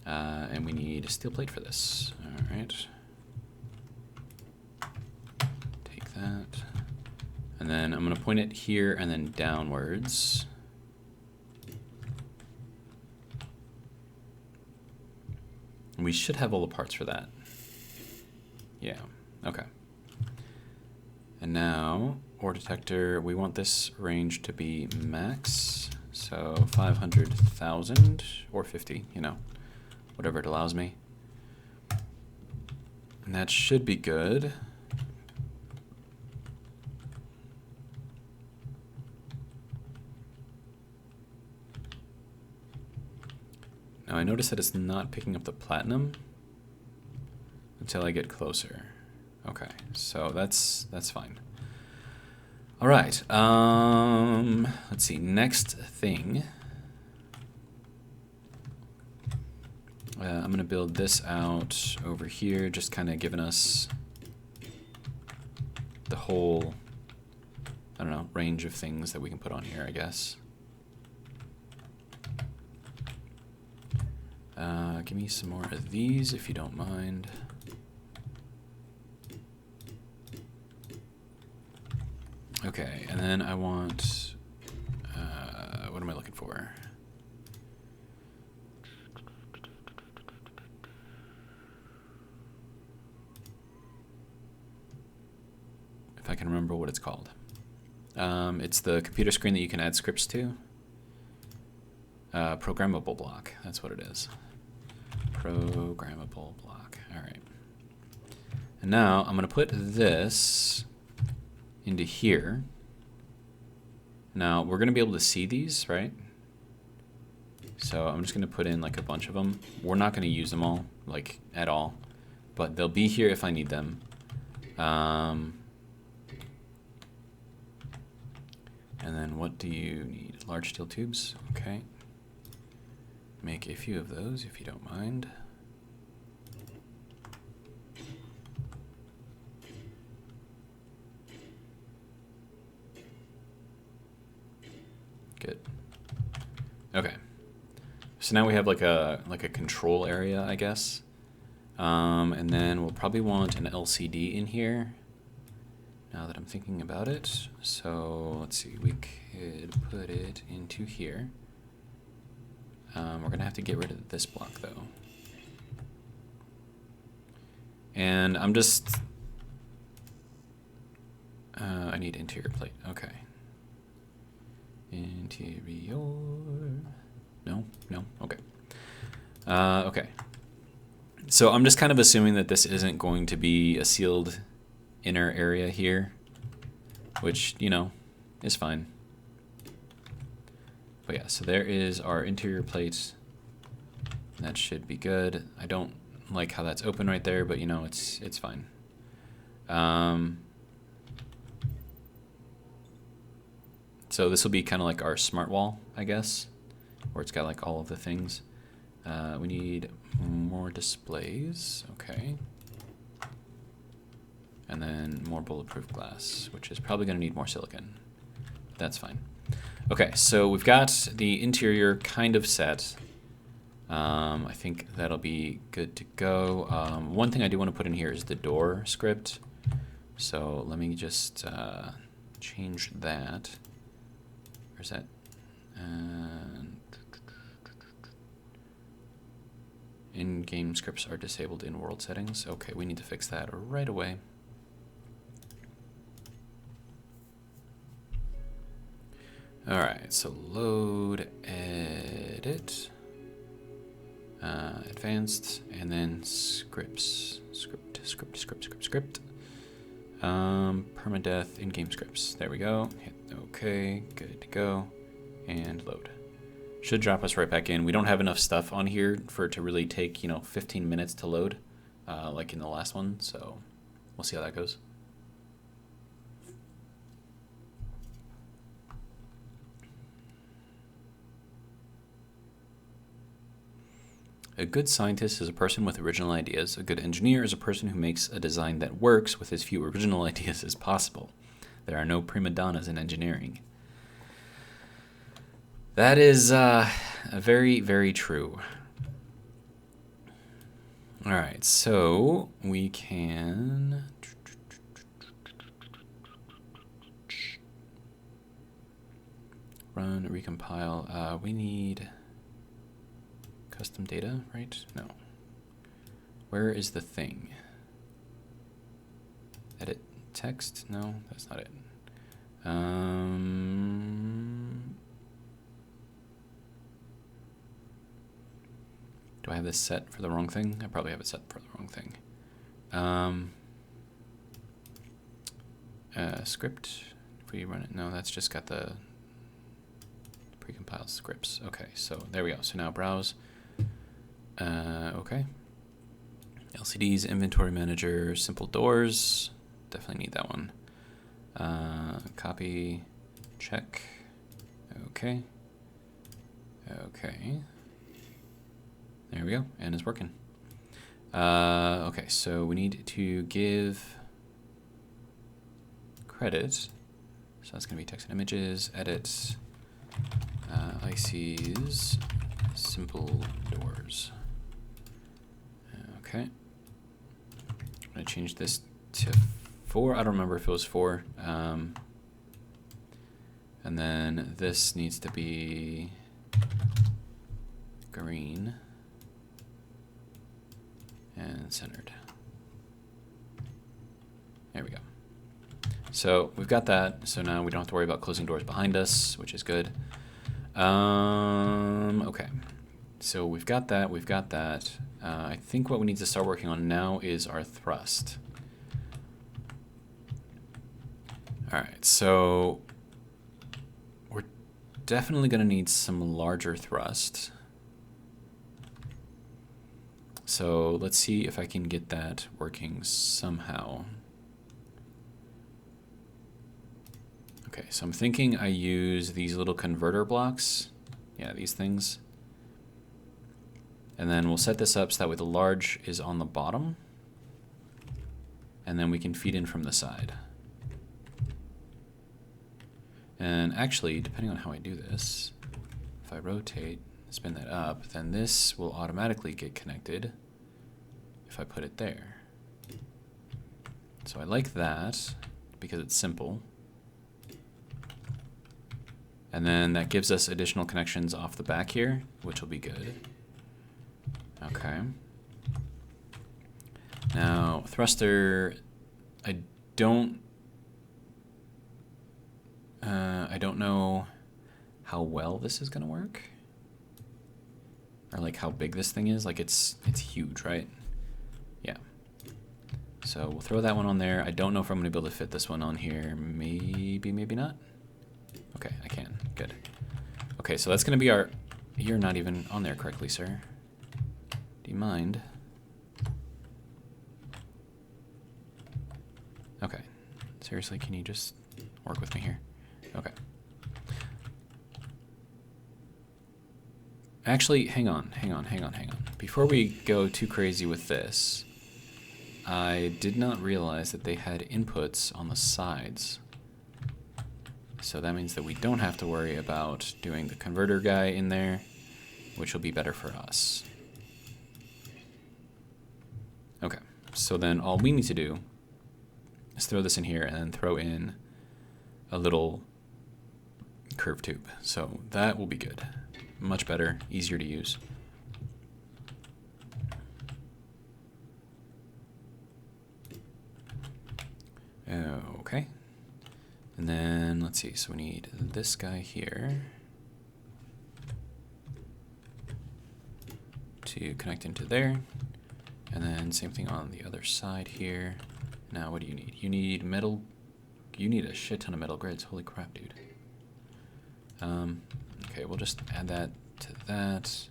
And we need a steel plate for this. All right. Take that. And then I'm going to point it here and then downwards. And we should have all the parts for that. Yeah, okay. And now, ore detector, we want this range to be max. So 500,000 or 50, you know, whatever it allows me. And that should be good. Now I notice that it's not picking up the platinum until I get closer. Okay, so that's fine. All right. Let's see. Next thing. I'm going to build this out over here, just kind of giving us the whole, I don't know, range of things that we can put on here, I guess. Give me some more of these, if you don't mind. Okay, and then I want, what am I looking for? If I can remember what it's called. It's the computer screen that you can add scripts to. Programmable block, that's what it is. Programmable block, all right. And now I'm gonna put this into here. Now we're gonna be able to see these, right? So I'm just gonna put in like a bunch of them. We're not gonna use them all, like at all, but they'll be here if I need them. And then what do you need? Large steel tubes, okay. Make a few of those if you don't mind. Good. Okay. So now we have like a control area, I guess. And then we'll probably want an LCD in here. Now that I'm thinking about it. So let's see, we could put it into here. We're gonna have to get rid of this block though. And I'm just, I need interior plate, okay. Interior, no, okay. Okay. So I'm just kind of assuming that this isn't going to be a sealed inner area here, which, you know, is fine. But yeah, so there is our interior plate. That should be good. I don't like how that's open right there, but you know, it's fine. So this will be kind of like our smart wall, I guess, where it's got like all of the things. We need more displays, okay. And then more bulletproof glass, which is probably gonna need more silicon. That's fine. Okay, so we've got the interior kind of set. I think that'll be good to go. One thing I do want to put in here is the door script. So let me just change that. Where's that? In-game scripts are disabled in world settings. Okay, we need to fix that right away. All right, so load, edit, advanced, and then scripts, script. Permadeath in-game scripts. There we go. Hit OK, good to go, and load. Should drop us right back in. We don't have enough stuff on here for it to really take, you know, 15 minutes to load, like in the last one. So we'll see how that goes. A good scientist is a person with original ideas. A good engineer is a person who makes a design that works with as few original ideas as possible. There are no prima donnas in engineering. That is very, very true. All right, so we can run, recompile. We need custom data, right? No. Where is the thing? Edit text? No, that's not it. Do I have this set for the wrong thing? I probably have it set for the wrong thing. Script, if we run it, no, that's just got the precompiled scripts. Okay, so there we go. So now browse. Okay. LCDs, inventory manager, simple doors. Definitely need that one. Copy, check. Okay. Okay. There we go, and it's working. Okay, so we need to give credit. So that's gonna be text and images, edit, ICs, simple doors. Okay. I'm gonna change this to 4. I don't remember if it was 4. And then this needs to be green and centered. There we go. So we've got that. So now we don't have to worry about closing doors behind us, which is good. Okay. So we've got that. We've got that. I think what we need to start working on now is our thrust. All right. So we're definitely going to need some larger thrust. So let's see if I can get that working somehow. Okay, so I'm thinking I use these little converter blocks. Yeah, these things. And then we'll set this up so that way the large is on the bottom. And then we can feed in from the side. And actually, depending on how I do this, if I rotate, spin that up, then this will automatically get connected if I put it there. So I like that because it's simple. And then that gives us additional connections off the back here, which will be good. Okay. Now, thruster, I don't know how well this is gonna work. Or like how big this thing is. Like it's huge, right? Yeah. So we'll throw that one on there. I don't know if I'm gonna be able to fit this one on here. Maybe, maybe not. Okay, I can. Good. Okay, so that's gonna be our... You're not even on there correctly, sir. Do you mind? Okay. Seriously, can you just work with me here? Okay. Actually, hang on. Before we go too crazy with this, I did not realize that they had inputs on the sides. So that means that we don't have to worry about doing the converter guy in there, which will be better for us. Okay, so then all we need to do is throw this in here and then throw in a little curved tube. So that will be good. Much better, easier to use. Okay. And then let's see, so we need this guy here to connect into there. And then same thing on the other side here. Now what do you need? You need metal, you need a shit ton of metal grids. Holy crap, dude. Okay, we'll just add that to that,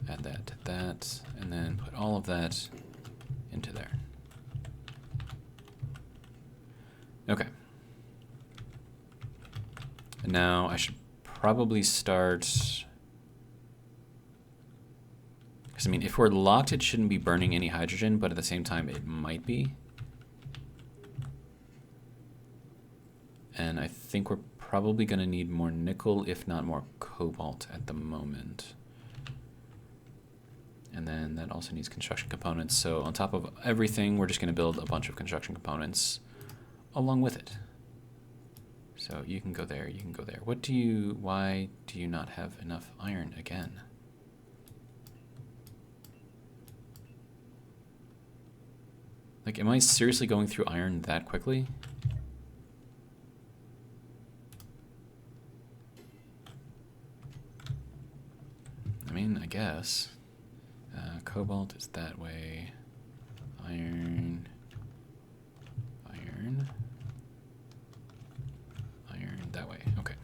add that to that, and then put all of that into there. Okay. And now I should probably start, because I mean, if we're locked, it shouldn't be burning any hydrogen, but at the same time, it might be. And I think we're probably going to need more nickel, if not more cobalt at the moment. And then that also needs construction components. So on top of everything, we're just going to build a bunch of construction components along with it. So you can go there, you can go there. Why do you not have enough iron again? Like, am I seriously going through iron that quickly? I mean, I guess. Cobalt is that way. Iron. Iron. Iron that way. Okay.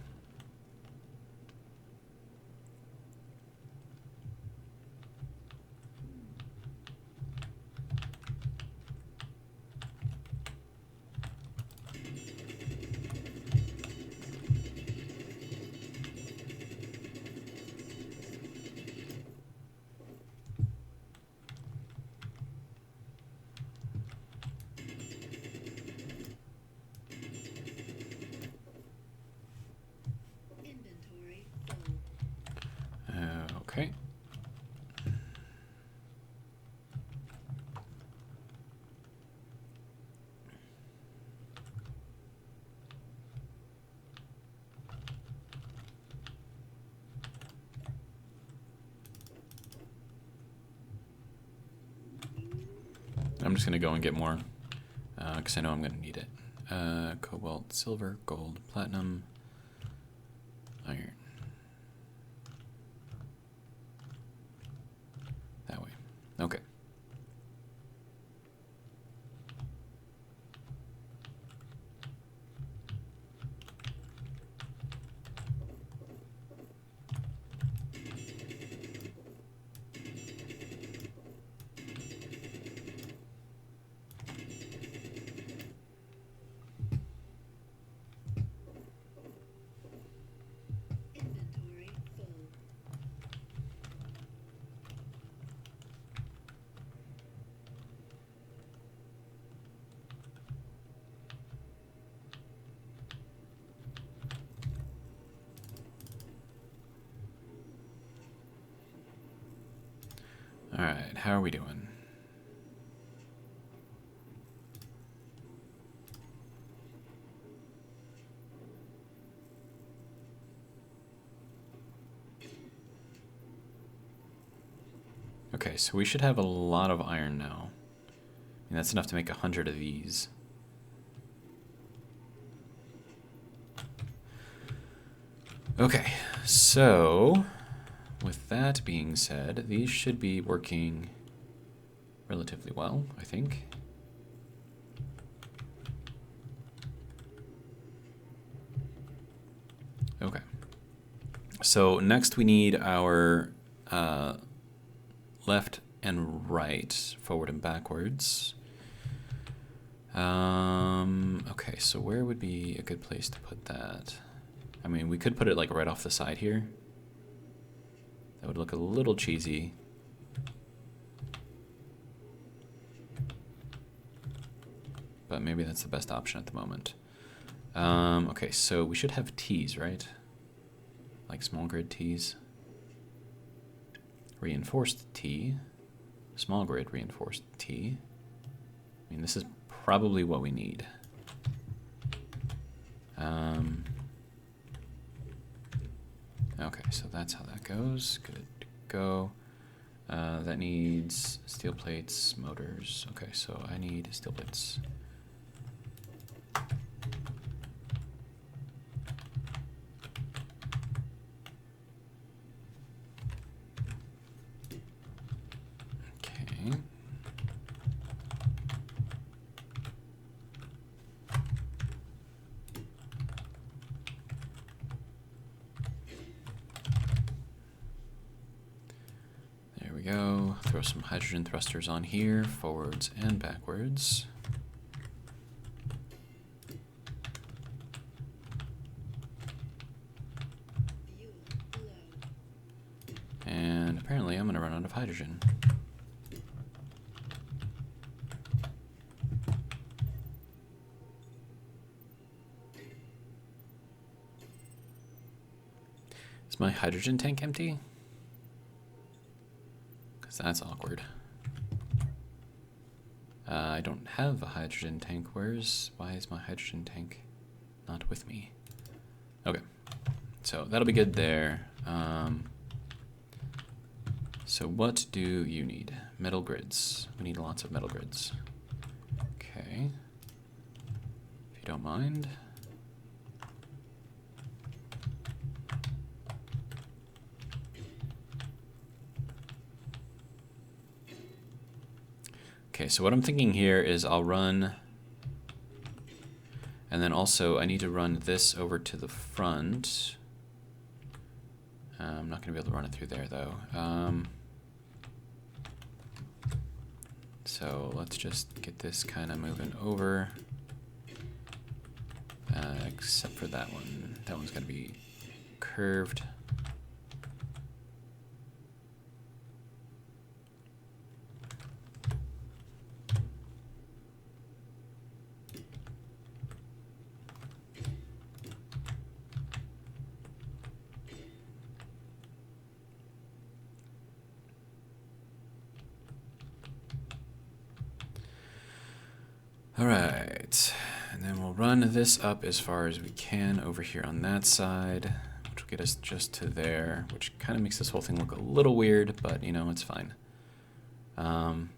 Okay. I'm just going to go and get more, because I know I'm going to need it. Cobalt, silver, gold, platinum, iron. That way. Okay. All right, how are we doing? Okay, so we should have a lot of iron now. I mean, that's enough to make 100 of these. Okay, so with that being said, these should be working relatively well, I think. Okay. So next we need our left and right, forward and backwards. Okay, so where would be a good place to put that? I mean, we could put it like right off the side here. That would look a little cheesy. But maybe that's the best option at the moment. Okay, so we should have T's, right? Like small grid T's. Reinforced T. Small grid reinforced T. I mean, this is probably what we need. Okay, so that's how that goes. Good to go. That needs steel plates, motors. Okay, so I need steel plates. Okay. There we go. Throw some hydrogen thrusters on here, forwards and backwards. And apparently I'm going to run out of hydrogen. Is my hydrogen tank empty? Because that's awkward. I don't have a hydrogen tank. Why is my hydrogen tank not with me? Okay, so that'll be good there. So what do you need? Metal grids. We need lots of metal grids. Okay. If you don't mind. Okay, so what I'm thinking here is I'll run, and then also I need to run this over to the front. I'm not going to be able to run it through there though. So let's just get this kind of moving over, except for that one. That one's got to be curved. All right, and then we'll run this up as far as we can over here on that side, which will get us just to there, which kind of makes this whole thing look a little weird, but you know, it's fine. And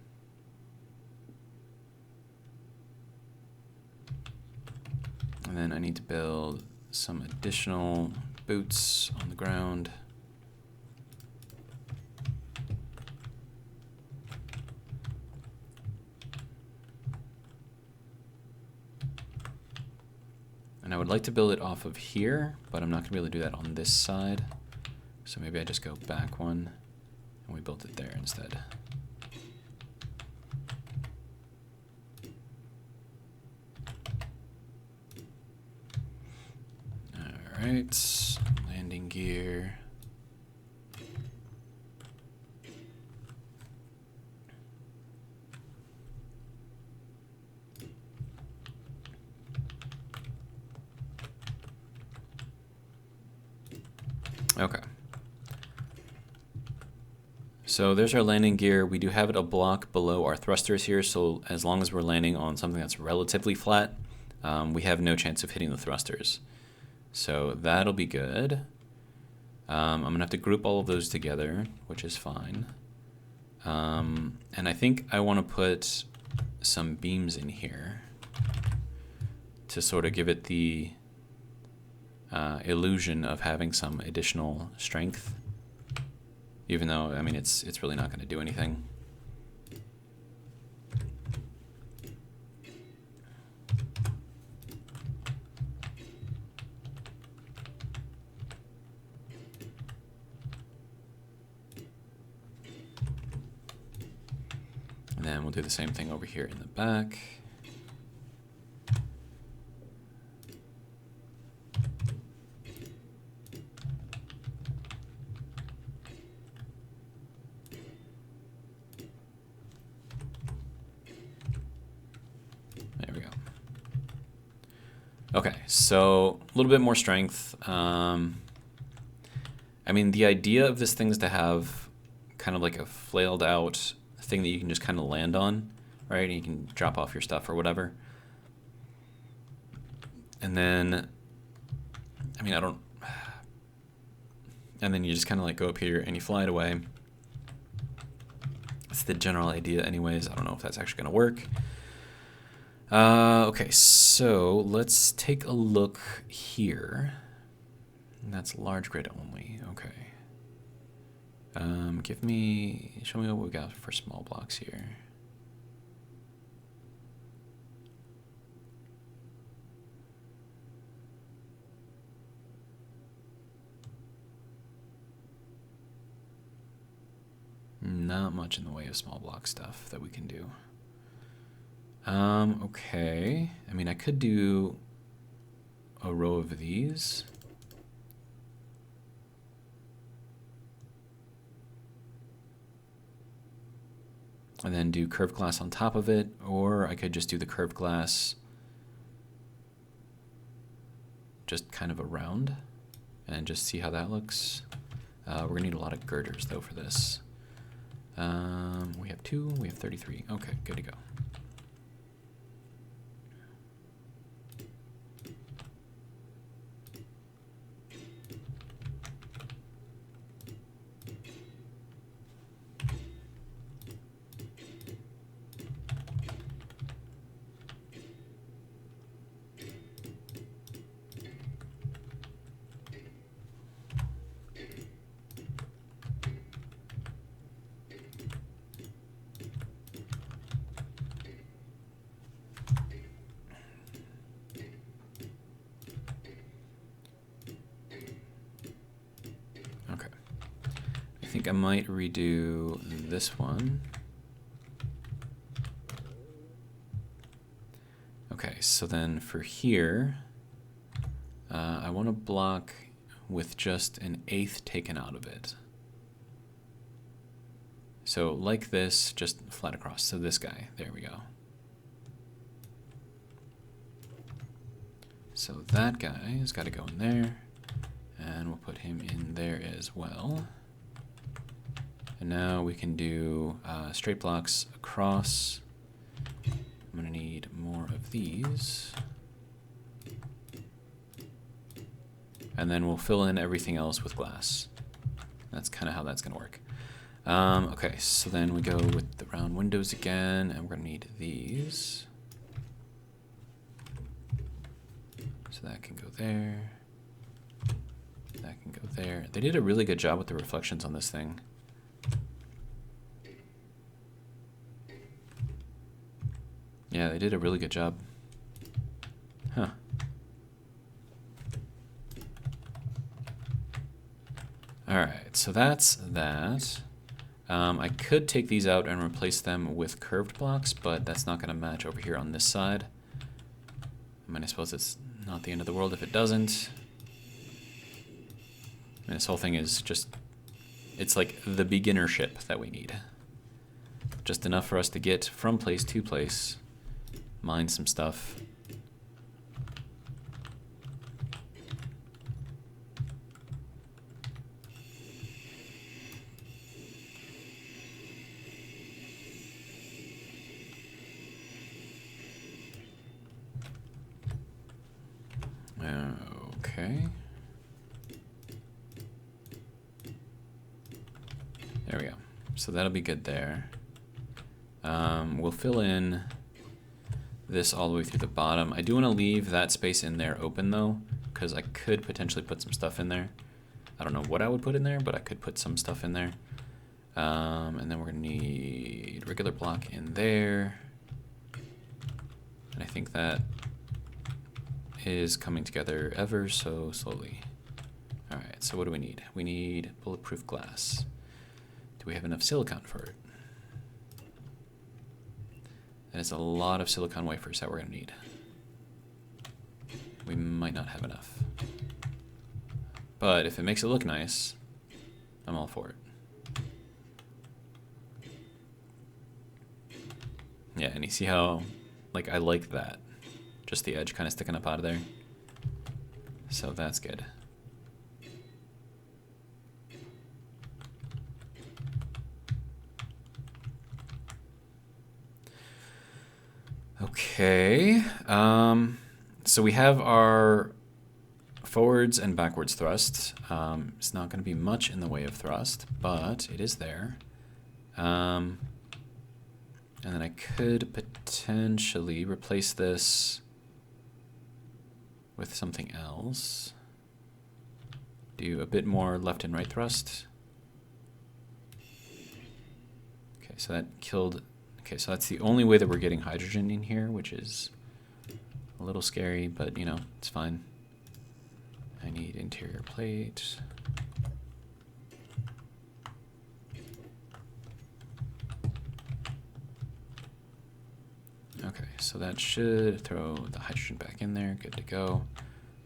then I need to build some additional boots on the ground. And I would like to build it off of here, but I'm not going to be able to do that on this side. So maybe I just go back one, and we built it there instead. All right, landing gear. Okay. So there's our landing gear. We do have it a block below our thrusters here, so as long as we're landing on something that's relatively flat, we have no chance of hitting the thrusters. So that'll be good. I'm gonna have to group all of those together, which is fine. And I think I want to put some beams in here to sort of give it the illusion of having some additional strength, even though, I mean, it's really not going to do anything. And then we'll do the same thing over here in the back. Okay, so a little bit more strength. I mean, the idea of this thing is to have kind of like a flailed out thing that you can just kind of land on, right? And you can drop off your stuff or whatever. And then, I mean, and then you just kind of like go up here and you fly it away. That's the general idea anyways. I don't know if that's actually going to work. Okay, so let's take a look here. That's large grid only, okay. Show me what we got for small blocks here. Not much in the way of small block stuff that we can do. Okay. I mean, I could do a row of these. And then do curved glass on top of it, or I could just do the curved glass just kind of around and just see how that looks. We're gonna need a lot of girders though for this. We have 2, we have 33. Okay, good to go. I think I might redo this one. Okay, so then for here, I want to block with just an 1/8 taken out of it. So like this, just flat across. So this guy, there we go. So that guy has got to go in there, and we'll put him in there as well. And now we can do straight blocks across, I'm going to need more of these. And then we'll fill in everything else with glass. That's kind of how that's going to work. Okay, so then we go with the round windows again, and we're going to need these. So that can go there. That can go there. They did a really good job with the reflections on this thing. Yeah, they did a really good job. Huh. Alright, so that's that. I could take these out and replace them with curved blocks, but that's not going to match over here on this side. I mean, I suppose it's not the end of the world if it doesn't. I mean, this whole thing is just, it's like the beginner ship that we need. Just enough for us to get from place to place, mine some stuff. Okay. There we go. So that'll be good there. We'll fill in this all the way through the bottom. I do want to leave that space in there open though, because I could potentially put some stuff in there. I don't know what I would put in there, but I could put some stuff in there. And then we're going to need regular block in there. And I think that is coming together ever so slowly. Alright, so what do we need? We need bulletproof glass. Do we have enough silicon for it? That is a lot of silicon wafers that we're going to need. We might not have enough. But if it makes it look nice, I'm all for it. Yeah, and you see how, like, I like that. Just the edge kind of sticking up out of there. So that's good. Okay. So we have our forwards and backwards thrust. It's not going to be much in the way of thrust, but it is there. And then I could potentially replace this with something else. Do a bit more left and right thrust. Okay, so that killed. Okay, so that's the only way that we're getting hydrogen in here, which is a little scary, but you know, it's fine. I need interior plate. Okay, so that should throw the hydrogen back in there. Good to go.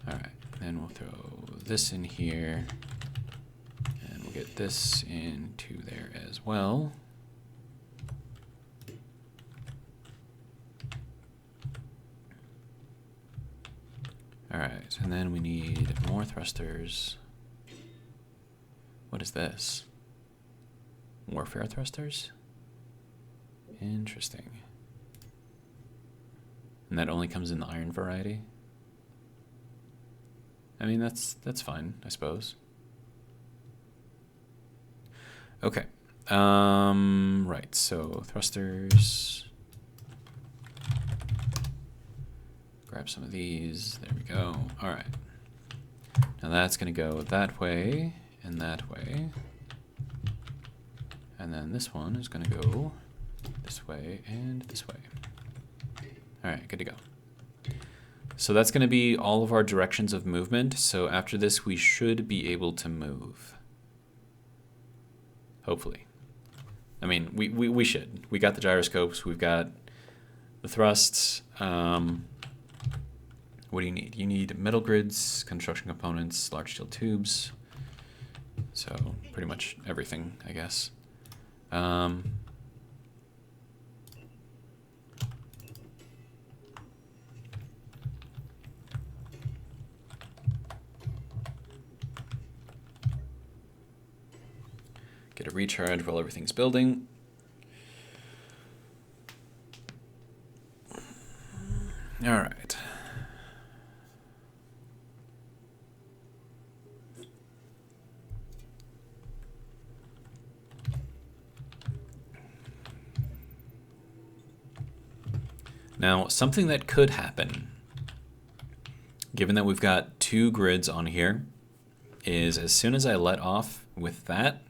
All right, then we'll throw this in here, and we'll get this into there as well. All right, and then we need more thrusters. What is this? Warfare thrusters? Interesting. And that only comes in the iron variety? I mean, that's fine, I suppose. Okay. Right, so thrusters. Grab some of these. There we go. All right. Now that's going to go that way and that way. And then this one is going to go this way and this way. All right, good to go. So that's going to be all of our directions of movement. So after this, we should be able to move. Hopefully. I mean, we should. We got the gyroscopes. We've got the thrusts. What do you need? You need metal grids, construction components, large steel tubes. So pretty much everything, I guess. Get a recharge while everything's building. Now, something that could happen, given that we've got 2 grids on here, is as soon as I let off with that,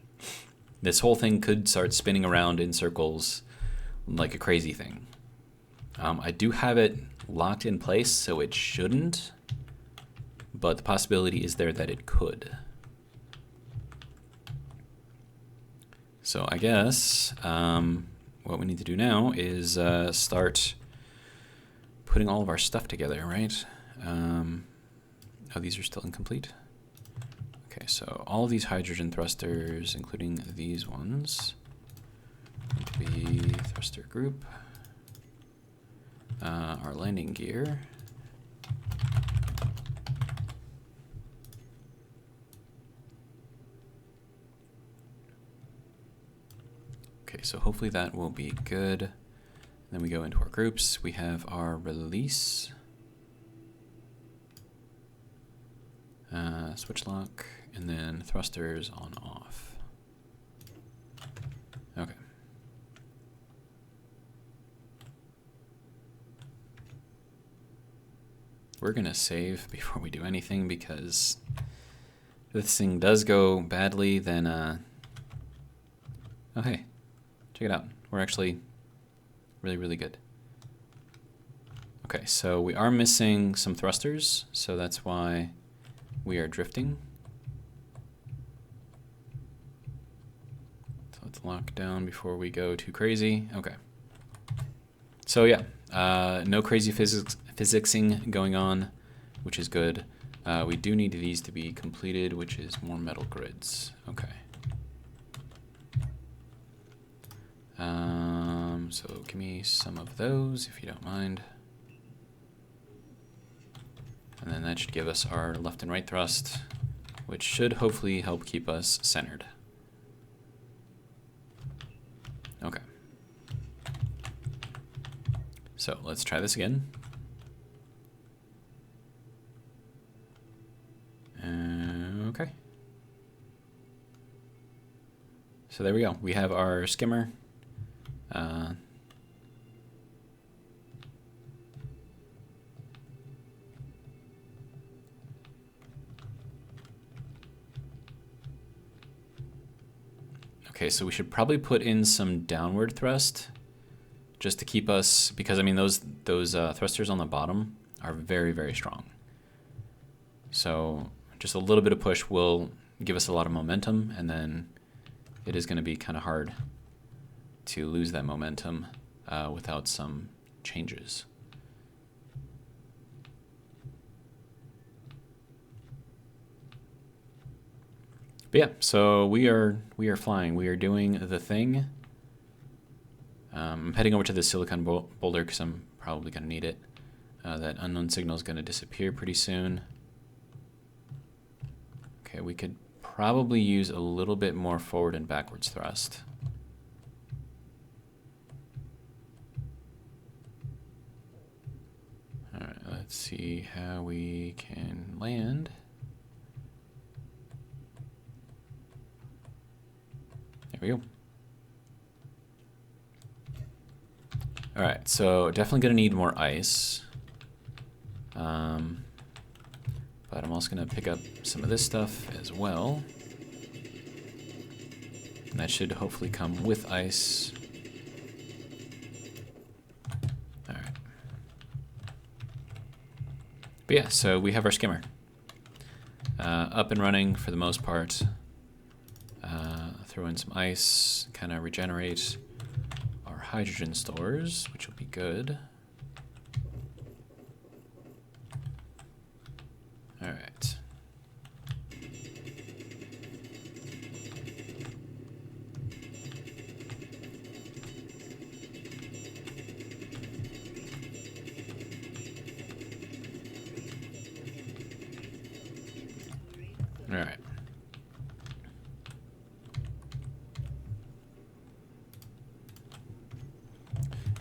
this whole thing could start spinning around in circles like a crazy thing. I do have it locked in place, so it shouldn't, but the possibility is there that it could. So I guess what we need to do now is start putting all of our stuff together, right? Oh, these are still incomplete. Okay, so all of these hydrogen thrusters, including these ones, need to be thruster group. Our landing gear. Okay, so hopefully that will be good. Then we go into our groups. We have our release, switch lock, and then thrusters on off. Okay. We're gonna save before we do anything, because if this thing does go badly, then oh hey, check it out. We're actually really good. Okay, so we are missing some thrusters, so that's why we are drifting. So let's lock down before we go too crazy. Okay. So yeah, no crazy physicsing going on, which is good. We do need these to be completed, which is more metal grids. Okay. So give me some of those if you don't mind. And then that should give us our left and right thrust, which should hopefully help keep us centered. Okay. So let's try this again. Okay. So there we go. We have our skimmer. Okay, so we should probably put in some downward thrust just to keep us, because I mean those thrusters on the bottom are very strong. So just a little bit of push will give us a lot of momentum, and then it is going to be kind of hard to lose that momentum without some changes. But yeah, so we are flying. We are doing the thing. I'm heading over to the silicon boulder because I'm probably going to need it. That unknown signal is going to disappear pretty soon. Okay, we could probably use a little bit more forward and backwards thrust. All right, let's see how we can land. There we go. All right, so definitely gonna need more ice. But I'm also gonna pick up some of this stuff as well. And that should hopefully come with ice. All right. But yeah, so we have our skimmer up and running for the most part. Throw in some ice, kind of regenerate our hydrogen stores, which will be good. All right. All right.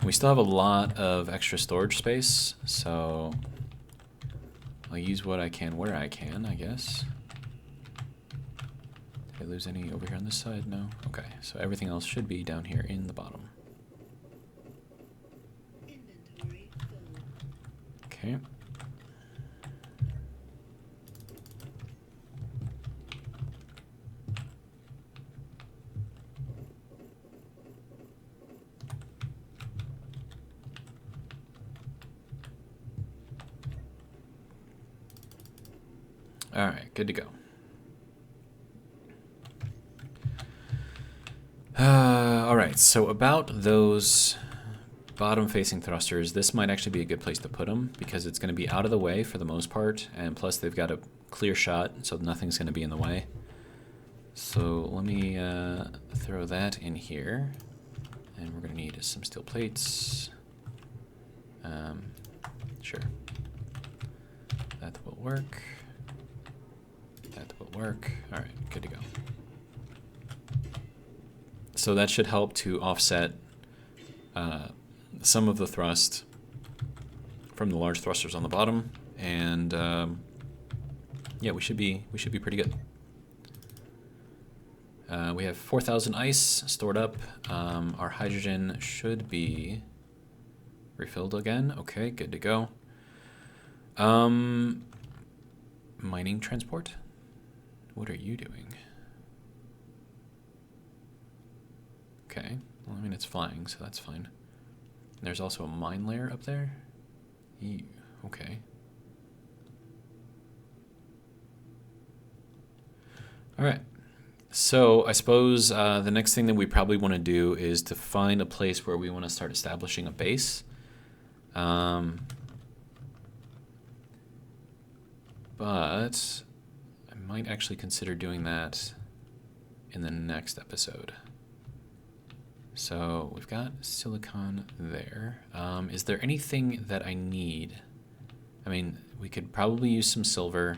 We still have a lot of extra storage space, so I'll use what I can where I can, I guess. Did I lose any over here on this side? No? Okay, so everything else should be down here in the bottom. Inventory Okay. All right, good to go. All right, so about those bottom-facing thrusters, this might actually be a good place to put them because it's going to be out of the way for the most part, and plus they've got a clear shot, so nothing's going to be in the way. So let me throw that in here, and we're going to need some steel plates. Sure. That will work. That will work. All right, good to go. So that should help to offset some of the thrust from the large thrusters on the bottom, and yeah, we should be pretty good. We have 4,000 ice stored up. Our hydrogen should be refilled again. Okay, good to go. Mining transport. What are you doing? Okay, well, I mean, it's flying, so that's fine. There's also a mine layer up there. Ew, okay. All right. So I suppose the next thing that we probably want to do is to find a place where we want to start establishing a base. But I might actually consider doing that in the next episode. So we've got silicon there. Is there anything that I need? I mean, we could probably use some silver.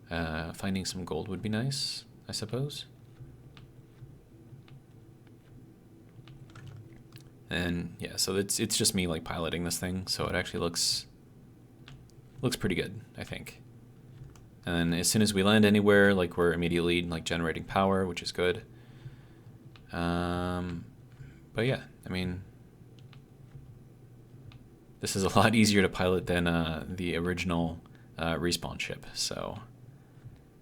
Finding some gold would be nice, I suppose. And yeah, so it's just me like piloting this thing, so it actually looks pretty good, I think. And as soon as we land anywhere, like we're immediately like generating power, which is good. But yeah, I mean, this is a lot easier to pilot than the original respawn ship. So,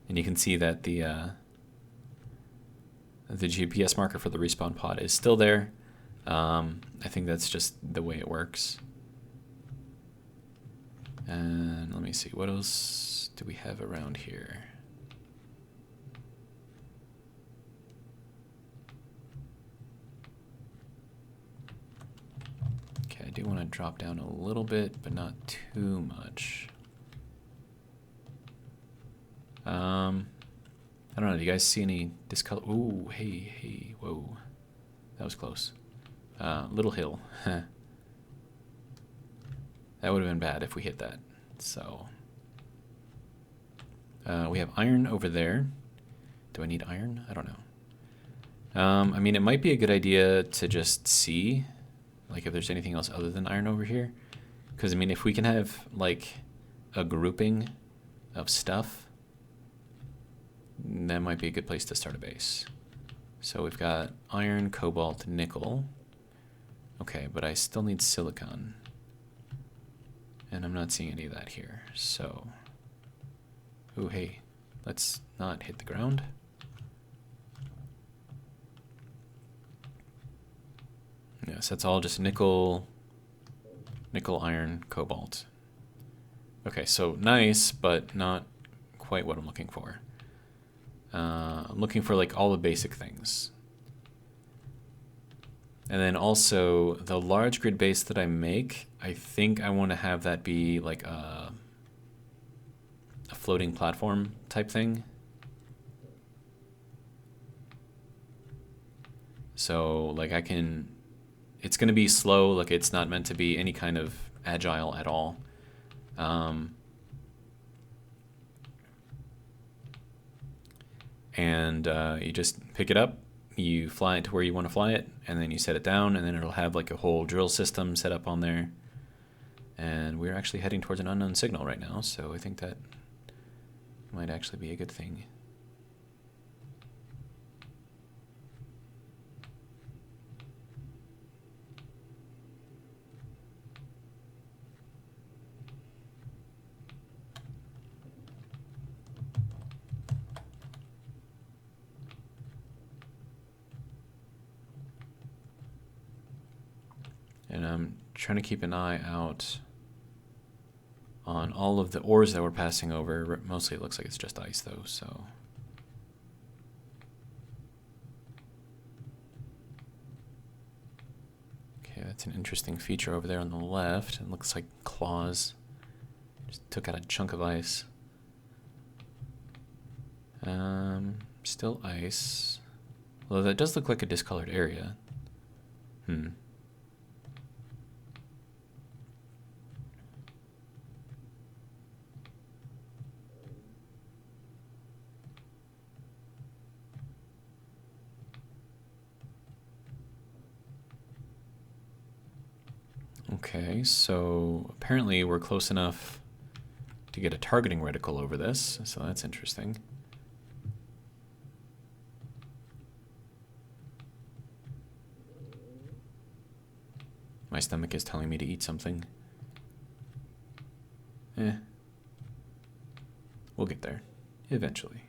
and you can see that the GPS marker for the respawn pod is still there. I think that's just the way it works. And let me see, what else do we have around here? Okay, I do want to drop down a little bit, but not too much. I don't know, do you guys see any discolor? Ooh, hey, whoa. That was close. Little hill. That would have been bad if we hit that. So we have iron over there. Do I need iron? I don't know. I mean, it might be a good idea to just see, like, if there's anything else other than iron over here. Because, I mean, if we can have, like, a grouping of stuff, that might be a good place to start a base. So we've got iron, cobalt, nickel. Okay, but I still need silicon. And I'm not seeing any of that here, so... Ooh, hey, let's not hit the ground. Yes, that's all just nickel, iron, cobalt. Okay, so nice, but not quite what I'm looking for. I'm looking for like all the basic things. And then also the large grid base that I make, I think I want to have that be like a floating platform type thing. So like I can, it's going to be slow, like it's not meant to be any kind of agile at all. And you just pick it up, you fly it to where you want to fly it, and then you set it down, and then it'll have like a whole drill system set up on there. And we're actually heading towards an unknown signal right now, so I think that might actually be a good thing. I'm trying to keep an eye out on all of the ores that we're passing over. Mostly it looks like it's just ice though, so. Okay, that's an interesting feature over there on the left. It looks like claws. Just took out a chunk of ice. Still ice. Although that does look like a discolored area. Okay, so apparently we're close enough to get a targeting reticle over this, so that's interesting. My stomach is telling me to eat something. We'll get there, eventually.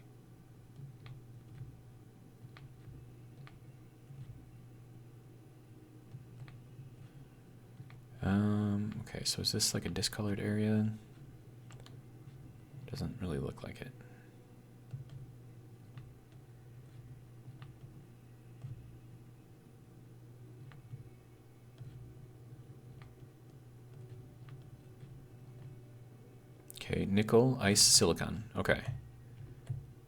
Okay, so is this like a discolored area? Doesn't really look like it. Okay, nickel, ice, silicon. Okay.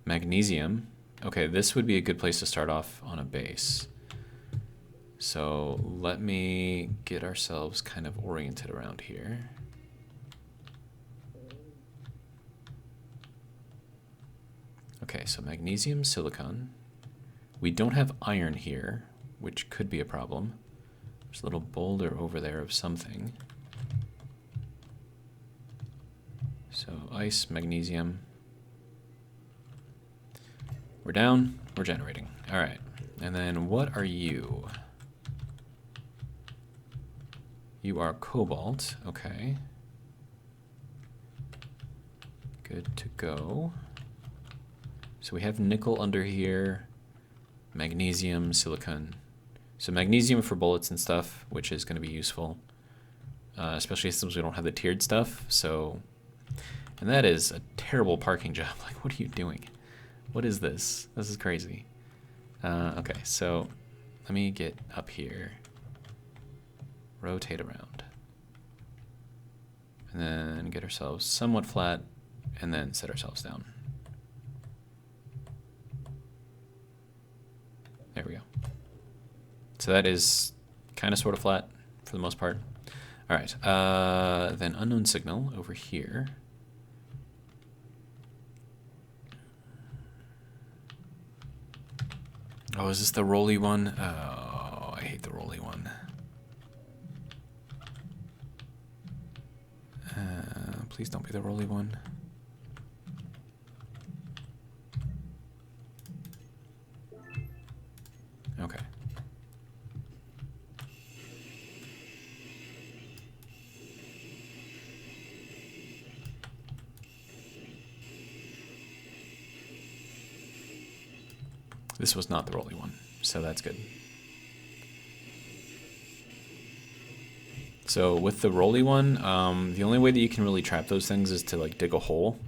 Magnesium. Okay, this would be a good place to start off on a base. So let me get ourselves kind of oriented around here. Okay, so magnesium, silicon. We don't have iron here, which could be a problem. There's a little boulder over there of something. So ice, magnesium. We're down, we're generating. All right, and then what are you? You are cobalt, okay. Good to go. So we have nickel under here, magnesium, silicon. So magnesium for bullets and stuff, which is going to be useful, especially since we don't have the tiered stuff. So, and that is a terrible parking job. Like, what are you doing? What is this? This is crazy. Okay, so let me get up here. Rotate around. And then get ourselves somewhat flat, and then set ourselves down. There we go. So that is kind of sort of flat for the most part. All right, then unknown signal over here. Oh, is this the rolly one? Oh, I hate the rolly one. Please don't be the rolly one. Okay. This was not the rolly one, so that's good. So with the rolly one, the only way that you can really trap those things is to like dig a hole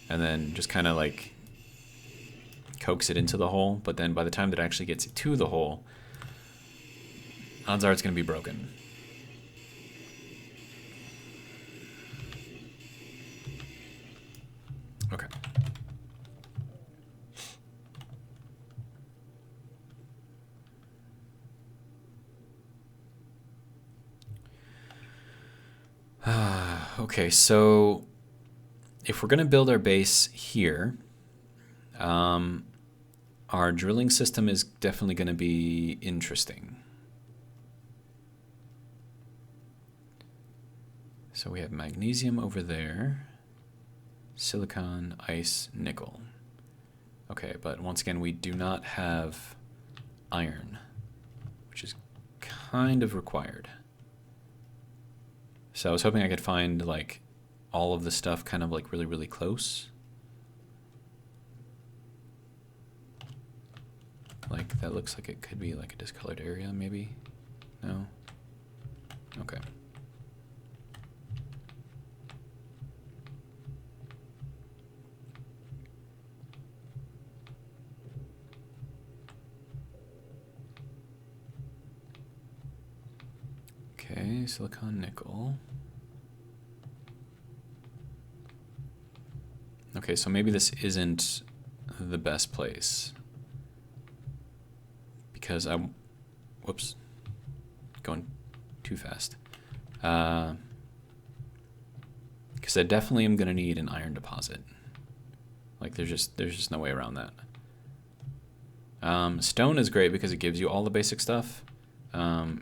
and then just kind of like coax it into the hole. But then by the time that it actually gets it to the hole, odds are it's going to be broken. Okay. Okay, so if we're going to build our base here, our drilling system is definitely going to be interesting. So we have magnesium over there, silicon, ice, nickel. Okay, but once again, we do not have iron, which is kind of required. So I was hoping I could find like all of the stuff kind of like really, really close. Like that looks like it could be like a discolored area maybe. No. Okay, silicon nickel. Okay, so maybe this isn't the best place. Because I'm, whoops, going too fast. Because I definitely am gonna need an iron deposit. Like there's just no way around that. Stone is great because it gives you all the basic stuff.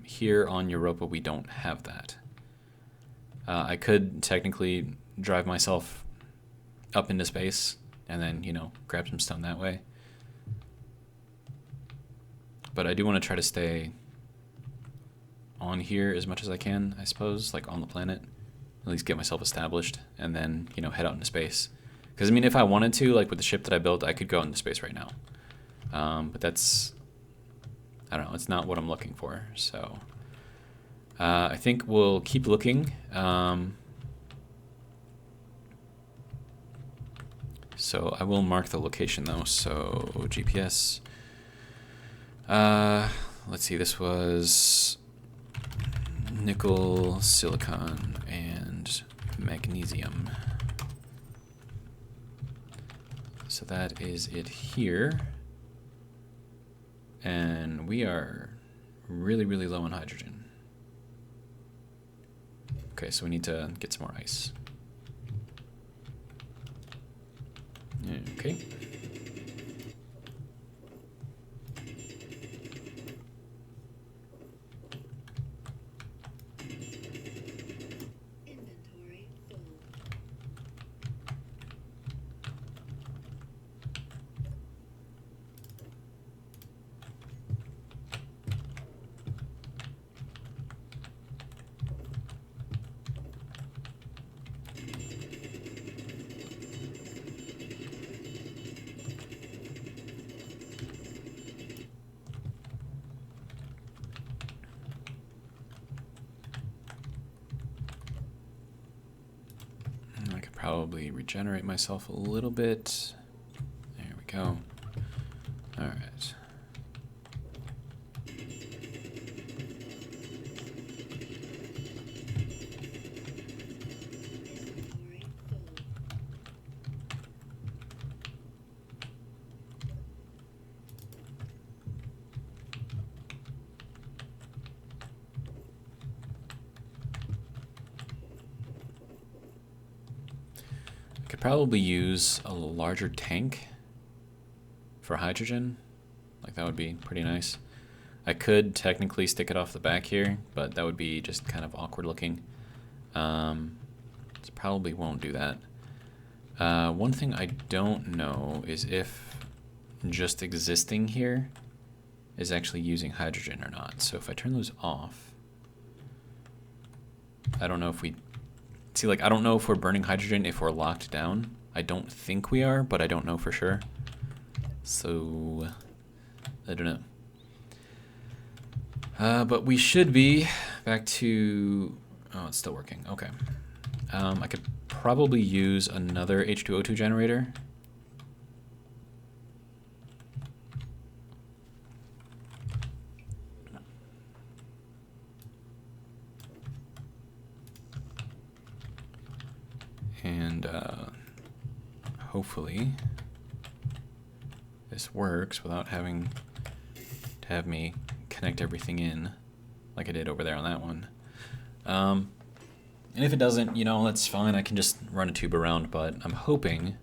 Here on Europa we don't have that. I could technically drive myself up into space and then, you know, grab some stone that way. But I do want to try to stay on here as much as I can, I suppose, like on the planet. At least get myself established and then, you know, head out into space. Because, I mean, if I wanted to, like with the ship that I built, I could go into space right now. But that's, I don't know, it's not what I'm looking for. So I think we'll keep looking. So I will mark the location though. So GPS. Let's see, this was nickel, silicon, and magnesium. So that is it here. And we are really, really low on hydrogen. Okay, so we need to get some more ice. Okay. Inventory full. I could probably regenerate myself a little bit. There we go. All right. Inventory full. I could probably use a larger tank for hydrogen. Like that would be pretty nice. I could technically stick it off the back here, but that would be just kind of awkward looking. So probably won't do that. One thing I don't know is if just existing here is actually using hydrogen or not. So if I turn those off, I don't know if we... See, like, I don't know if we're burning hydrogen if we're locked down. I don't think we are, but I don't know for sure. So, I don't know. But we should be back to... Oh, it's still working. Okay. I could probably use another H2O2 generator. And hopefully this works without having to have me connect everything in like I did over there on that one. And if it doesn't, you know, that's fine. I can just run a tube around, but I'm hoping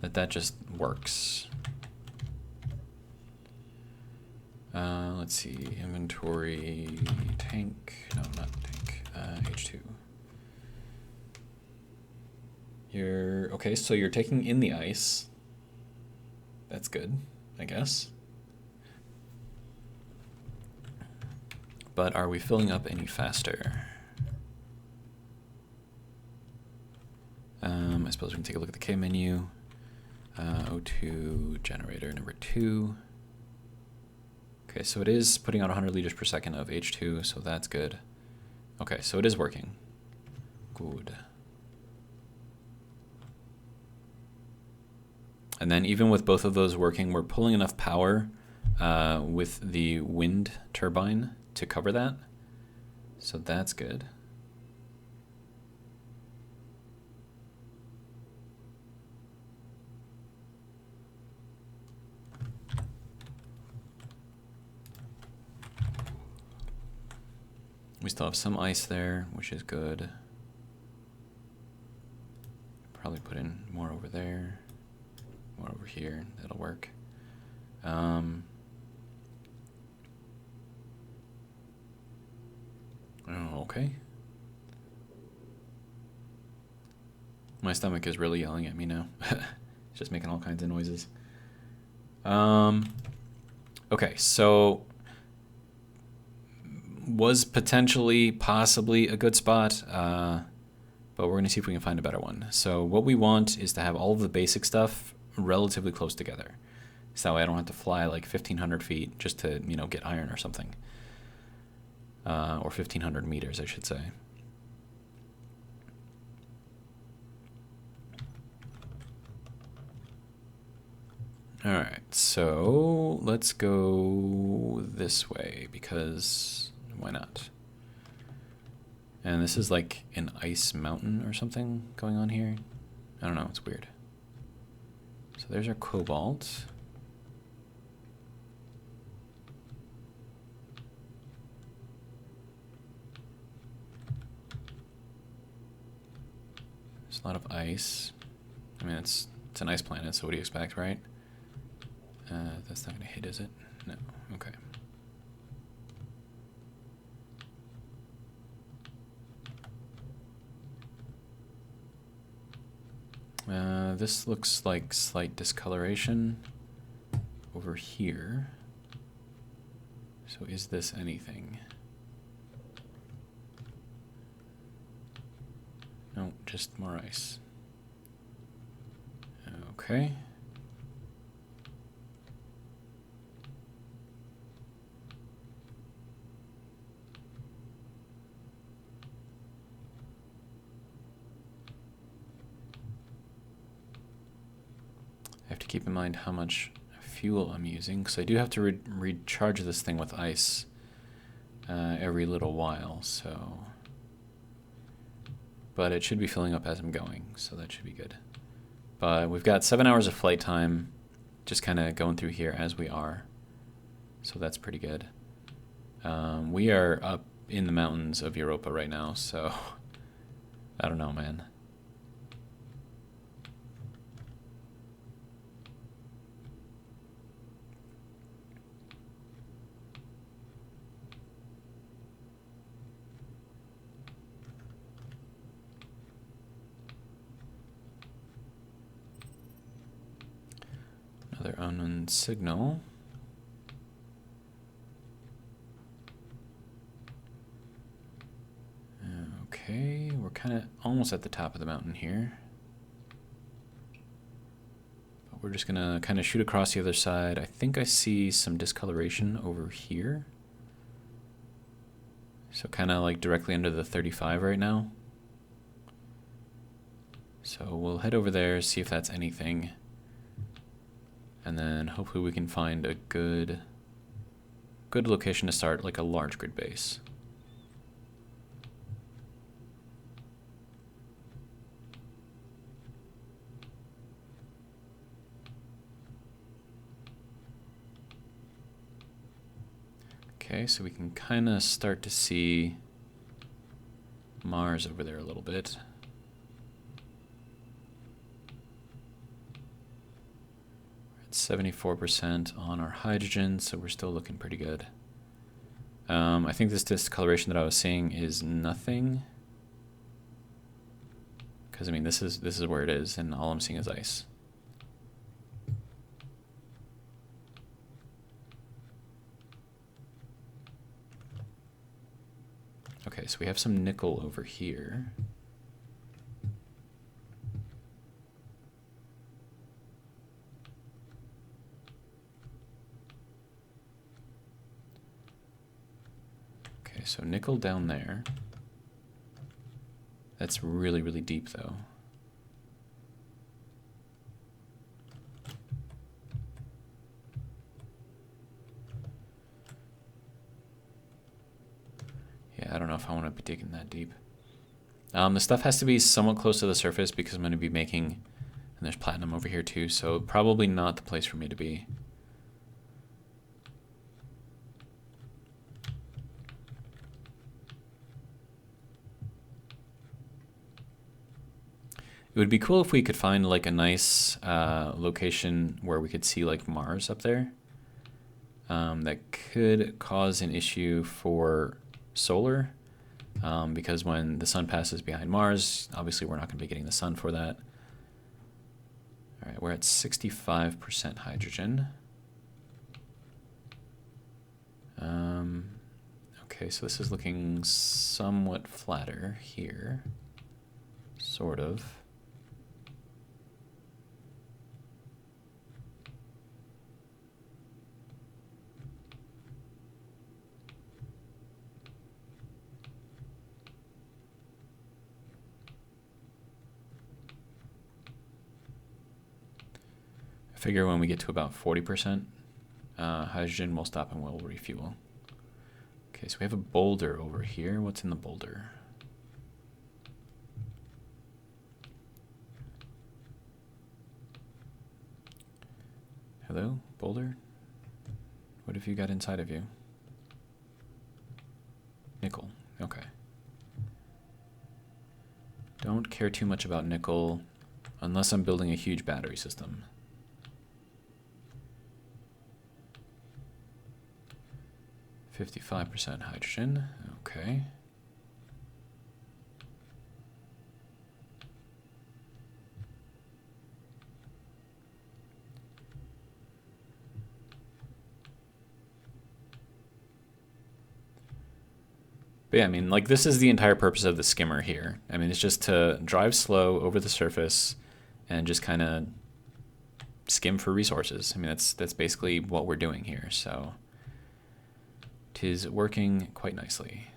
that that just works. Let's see, inventory, tank, no, not tank, H2. You're, okay, so you're taking in the ice. That's good, I guess. But are we filling up any faster? I suppose we can take a look at the K menu. O2 generator number 2. Okay, so it is putting out 100 liters per second of H2, so that's good. Okay, so it is working. Good. And then even with both of those working, we're pulling enough power with the wind turbine to cover that. So that's good. We still have some ice there, which is good. Probably put in more over there, more over here. That'll work. Oh, okay. My stomach is really yelling at me now. It's just making all kinds of noises. Okay, so was potentially, possibly a good spot, but we're going to see if we can find a better one. So what we want is to have all of the basic stuff relatively close together. So that way I don't have to fly like 1,500 feet just to, you know, get iron or something. Or 1,500 meters, I should say. Alright, so let's go this way, because why not? And this is like an ice mountain or something going on here. I don't know, it's weird. So there's our cobalt. There's a lot of ice. I mean, it's an ice planet, so what do you expect, right? That's not going to hit, is it? No. Okay. This looks like slight discoloration over here. So is this anything? No, just more ice. Okay. I have to keep in mind how much fuel I'm using, because I do have to recharge this thing with ice every little while, so... But it should be filling up as I'm going, so that should be good. But we've got 7 hours of flight time, just kind of going through here as we are, so that's pretty good. We are up in the mountains of Europa right now, so I don't know, man. Another unknown signal. Okay, we're kind of almost at the top of the mountain here. But we're just gonna kind of shoot across the other side. I think I see some discoloration over here. So kind of like directly under the 35 right now. So we'll head over there, see if that's anything. And then hopefully we can find a good location to start, like a large grid base. Okay, so we can kind of start to see Mars over there a little bit. We're at 74% on our hydrogen, so we're still looking pretty good. I think this discoloration that I was seeing is nothing. Because I mean, this is where it is, and all I'm seeing is ice. Okay, so we have some nickel over here. Okay, so nickel down there. That's really, really deep, though. Yeah, I don't know. if I want to be digging that deep. The stuff has to be somewhat close to the surface because I'm going to be making, and there's platinum over here too, so probably not the place for me to be. It would be cool if we could find like a nice location where we could see like Mars up there. That could cause an issue for solar, because when the sun passes behind Mars, obviously we're not going to be getting the sun for that. All right, we're at 65% hydrogen. Okay, so this is looking somewhat flatter here, sort of. I figure when we get to about 40% hydrogen, we'll stop and we'll refuel. Okay, so we have a boulder over here. What's in the boulder? Hello, boulder? What have you got inside of you? Nickel. Okay. Don't care too much about nickel unless I'm building a huge battery system. 55% hydrogen. Okay. But yeah, I mean, like, this is the entire purpose of the skimmer here. I mean, it's just to drive slow over the surface and just kind of skim for resources. I mean, that's basically what we're doing here, so it is working quite nicely.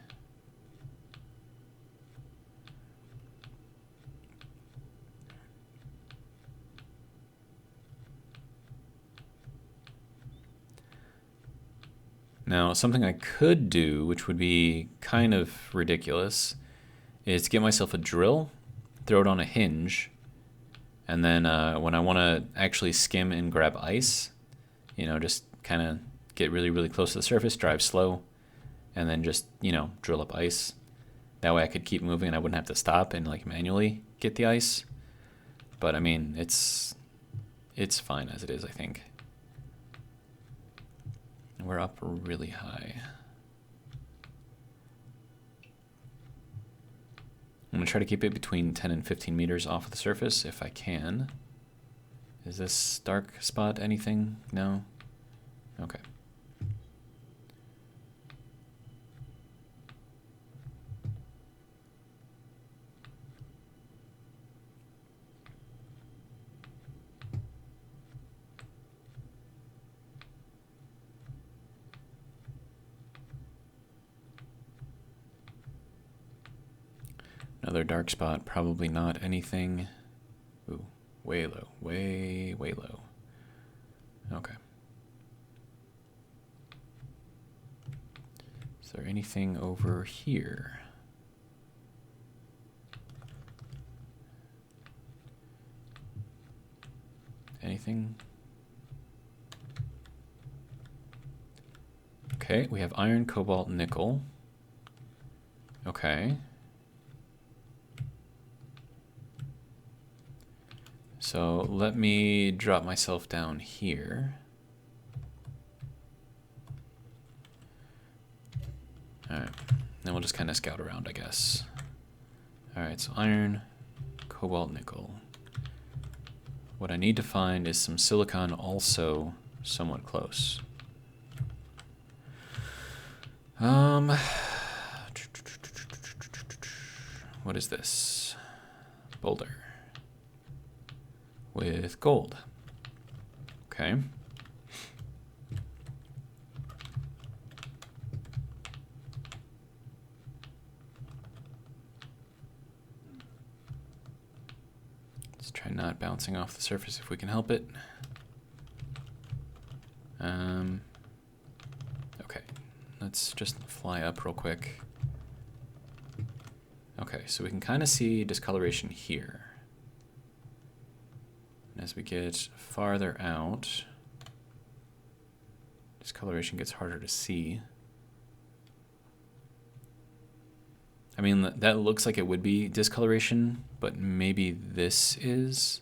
Now, something I could do, which would be kind of ridiculous, is to get myself a drill, throw it on a hinge, and then when I want to actually skim and grab ice, you know, just kind of get really, really close to the surface, drive slow, and then just, you know, drill up ice. That way I could keep moving and I wouldn't have to stop and like manually get the ice. But I mean, it's fine as it is, I think. We're up really high. I'm gonna try to keep it between 10 and 15 meters off of the surface if I can. Is this dark spot anything? No? Okay. Another dark spot, probably not anything. Ooh, way low, way, way low. Okay. Is there anything over here? Anything? Okay, we have iron, cobalt, nickel. Okay. So let me drop myself down here. Alright, then we'll just kind of scout around, I guess. Alright, so iron, cobalt, nickel. What I need to find is some silicon also somewhat close. What is this? Boulder. With gold. Okay. Let's try not bouncing off the surface if we can help it. Okay. Let's just fly up real quick. Okay, so we can kind of see discoloration here. And as we get farther out, discoloration gets harder to see. I mean, that looks like it would be discoloration, but maybe this is.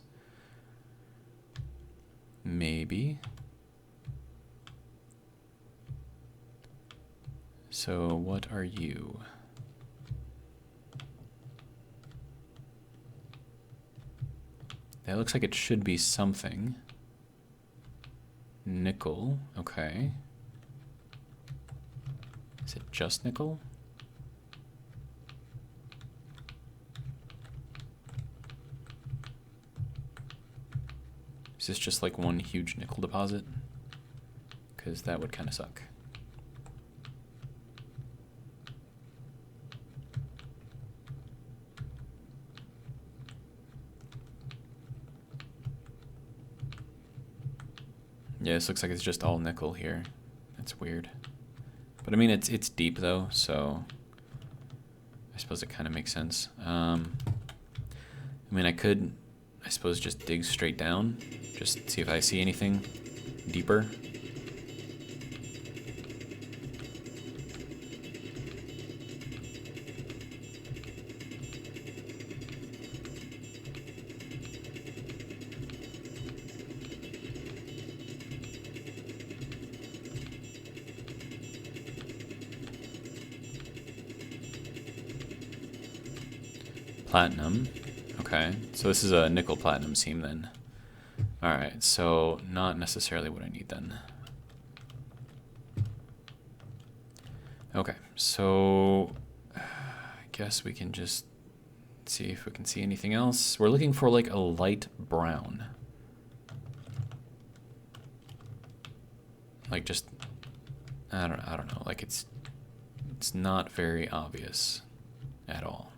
Maybe. So what are you? That looks like it should be something. Nickel, okay. Is it just nickel? Is this just like one huge nickel deposit? Because that would kind of suck. Yeah, this looks like it's just all nickel here. That's weird. But I mean, it's deep though, so I suppose it kind of makes sense. I mean, I could, I suppose, just dig straight down, just see if I see anything deeper. Platinum. Okay, so this is a nickel platinum seam then. Alright, so not necessarily what I need then. Okay, so I guess we can just see if we can see anything else. We're looking for like a light brown. Like just, I don't know, like it's not very obvious at all.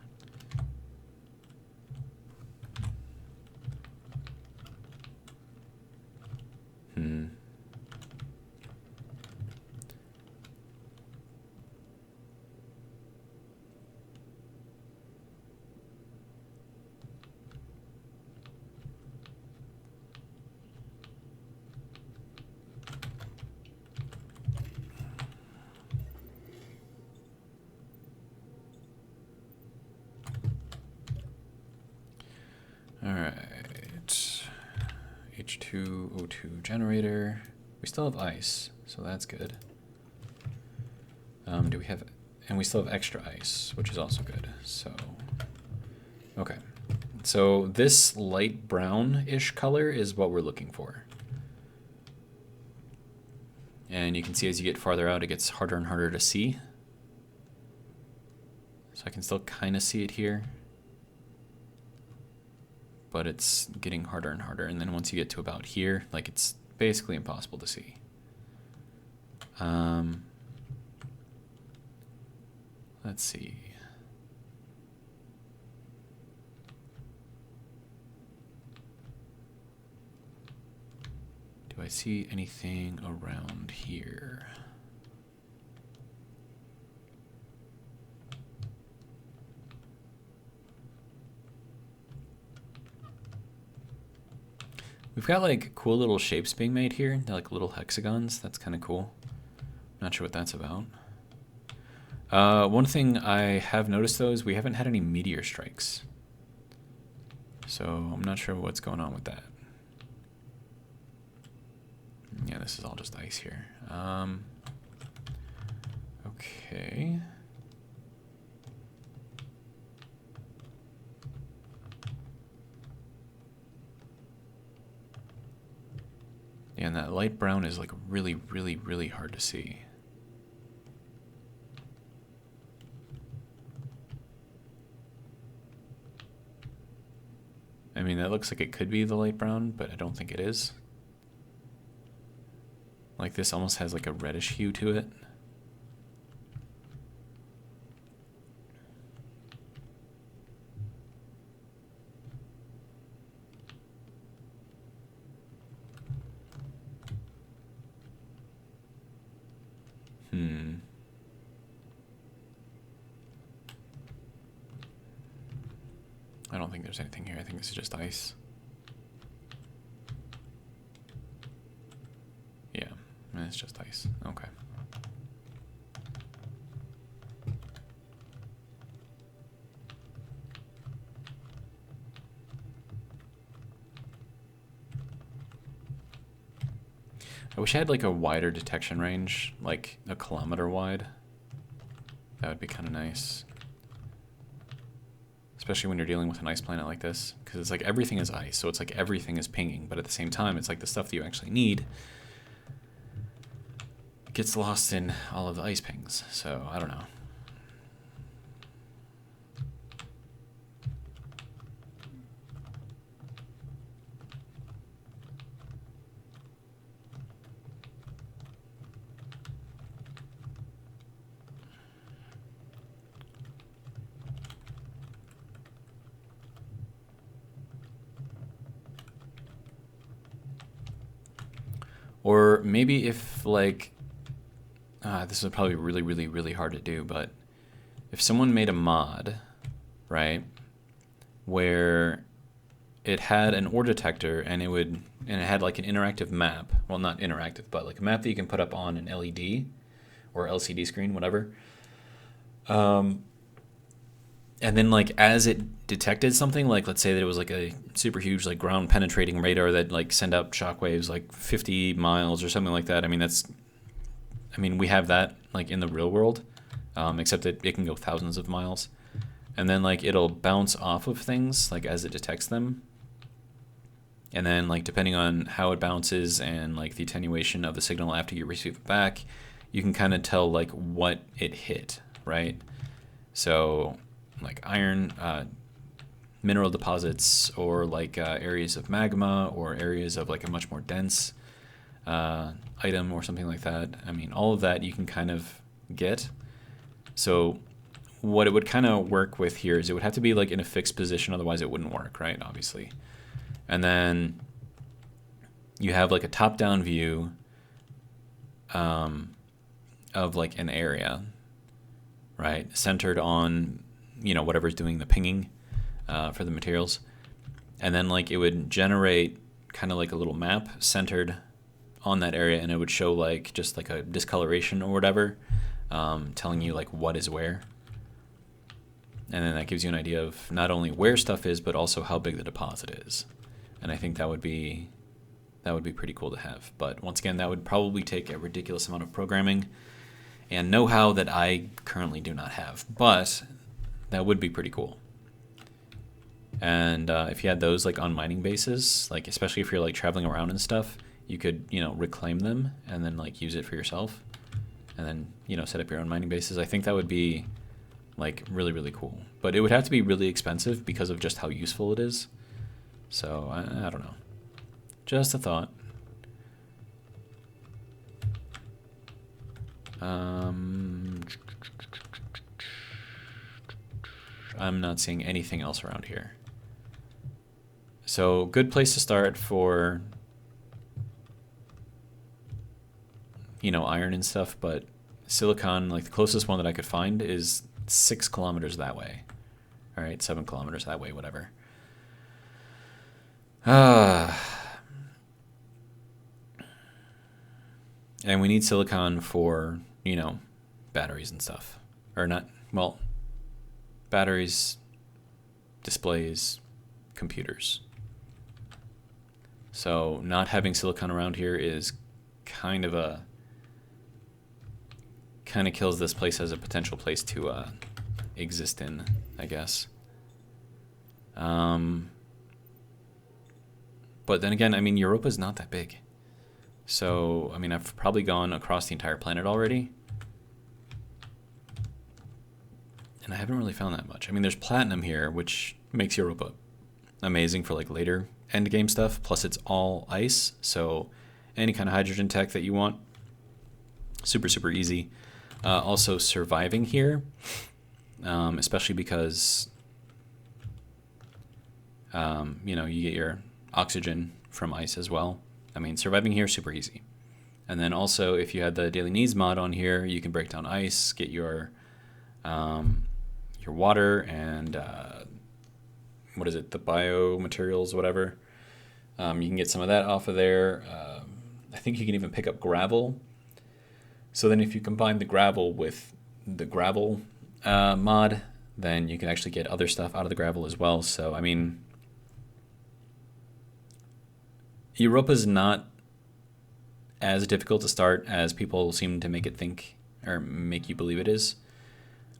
Alright, H2O2 generator. We still have ice, so that's good. Do we have, and we still have extra ice, which is also good, so. Okay, so this light brown-ish color is what we're looking for. And you can see as you get farther out, it gets harder and harder to see. So I can still kind of see it here, but it's getting harder and harder. And then once you get to about here, like it's basically impossible to see. Let's see. Do I see anything around here? We've got like cool little shapes being made here. They're like little hexagons. That's kind of cool. Not sure what that's about. One thing I have noticed though is we haven't had any meteor strikes. So I'm not sure what's going on with that. Yeah, this is all just ice here. Okay. Yeah, and that light brown is like really, really, really hard to see. I mean, that looks like it could be the light brown, but I don't think it is. Like this almost has like a reddish hue to it. I don't think there's anything here. I think this is just ice. Yeah, it's just ice. Okay. I wish I had like a wider detection range, like a kilometer wide. That would be kind of nice. Especially when you're dealing with an ice planet like this, because it's like everything is ice, so it's like everything is pinging, but at the same time, it's like the stuff that you actually need gets lost in all of the ice pings, so I don't know. Or maybe if, like, this is probably really, really, really hard to do, but if someone made a mod, right, where it had an ore detector and it had like an interactive map, well, not interactive, but like a map that you can put up on an LED or LCD screen, whatever. And then, like, as it detected something, like, let's say that it was like a super huge, like, ground penetrating radar that like send out shockwaves like 50 miles or something like that. I mean, we have that like in the real world, except that it can go thousands of miles. And then, like, it'll bounce off of things like as it detects them. And then, like, depending on how it bounces and like the attenuation of the signal after you receive it back, you can kind of tell like what it hit, right? So like iron, mineral deposits, or like areas of magma, or areas of like a much more dense item or something like that. I mean, all of that you can kind of get. So what it would kind of work with here is it would have to be like in a fixed position, otherwise it wouldn't work, right? Obviously. And then you have like a top-down view of like an area, right? Centered on, whatever's doing the pinging for the materials. And then like it would generate kind of like a little map centered on that area, and it would show like just like a discoloration or whatever, telling you like what is where. And then that gives you an idea of not only where stuff is, but also how big the deposit is. And I think that would be pretty cool to have. But once again, that would probably take a ridiculous amount of programming and know-how that I currently do not have. But that would be pretty cool. And if you had those like on mining bases, like especially if you're like traveling around and stuff, you could, reclaim them and then like use it for yourself, and then, set up your own mining bases. I think that would be like really, really cool. But it would have to be really expensive because of just how useful it is. So I don't know. Just a thought. I'm not seeing anything else around here. So good place to start for, iron and stuff, but silicon, like the closest one that I could find is 6 kilometers that way. All right, 7 kilometers that way, whatever. And we need silicon for, batteries and stuff. Or not, well, batteries, displays, computers. So not having silicon around here is kind of kills this place as a potential place to exist in, I guess. But then again, I mean, Europa's not that big. So, I mean, I've probably gone across the entire planet already. And I haven't really found that much. I mean, there's platinum here, which makes Europa amazing for like later end game stuff. Plus it's all ice, so any kind of hydrogen tech that you want, super, super easy. Also surviving here, especially because, you get your oxygen from ice as well. I mean, surviving here, super easy. And then also, if you had the daily needs mod on here, you can break down ice, get your water, and what is it, the biomaterials, whatever. You can get some of that off of there. I think you can even pick up gravel. So then if you combine the gravel with the gravel mod, then you can actually get other stuff out of the gravel as well. So, I mean, Europa's not as difficult to start as people seem to make it think or make you believe it is.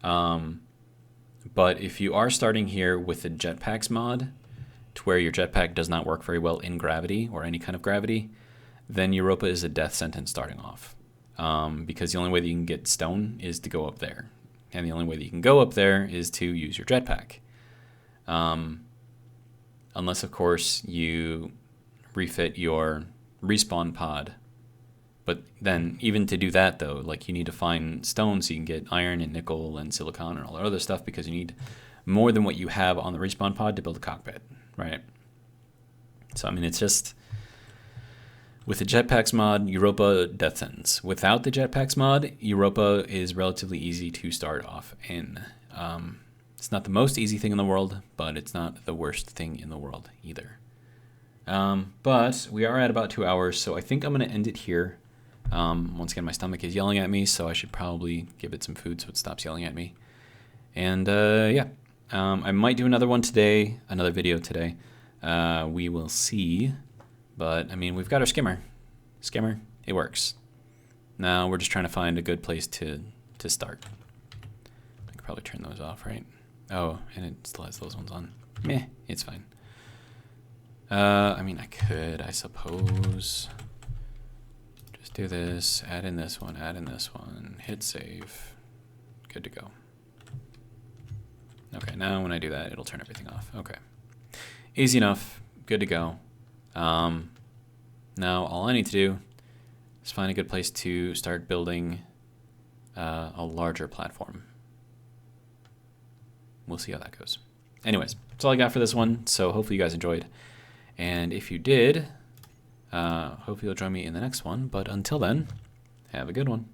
But if you are starting here with the jetpacks mod, to where your jetpack does not work very well in gravity or any kind of gravity, then Europa is a death sentence starting off. Because the only way that you can get stone is to go up there. And the only way that you can go up there is to use your jetpack. Unless, of course, you refit your respawn pod. But then, even to do that, though, like, you need to find stone so you can get iron and nickel and silicon and all that other stuff, because you need more than what you have on the respawn pod to build a cockpit, right? So, I mean, it's just... With the jetpacks mod, Europa death sentence. Without the jetpacks mod, Europa is relatively easy to start off in. It's not the most easy thing in the world, but it's not the worst thing in the world either. But we are at about 2 hours, so I think I'm going to end it here. Once again, my stomach is yelling at me, so I should probably give it some food so it stops yelling at me. And yeah, I might do another one today, another video today. We will see. But, I mean, we've got our skimmer. Skimmer, it works. Now we're just trying to find a good place to start. I could probably turn those off, right? Oh, and it still has those ones on. Meh, it's fine. I mean, I could, I suppose. Just do this, add in this one, hit save. Good to go. Okay, now when I do that, it'll turn everything off. Okay. Easy enough, good to go. Now all I need to do is find a good place to start building a larger platform. We'll see how that goes. Anyways, that's all I got for this one, so hopefully you guys enjoyed. And if you did, hopefully you'll join me in the next one. But until then, have a good one.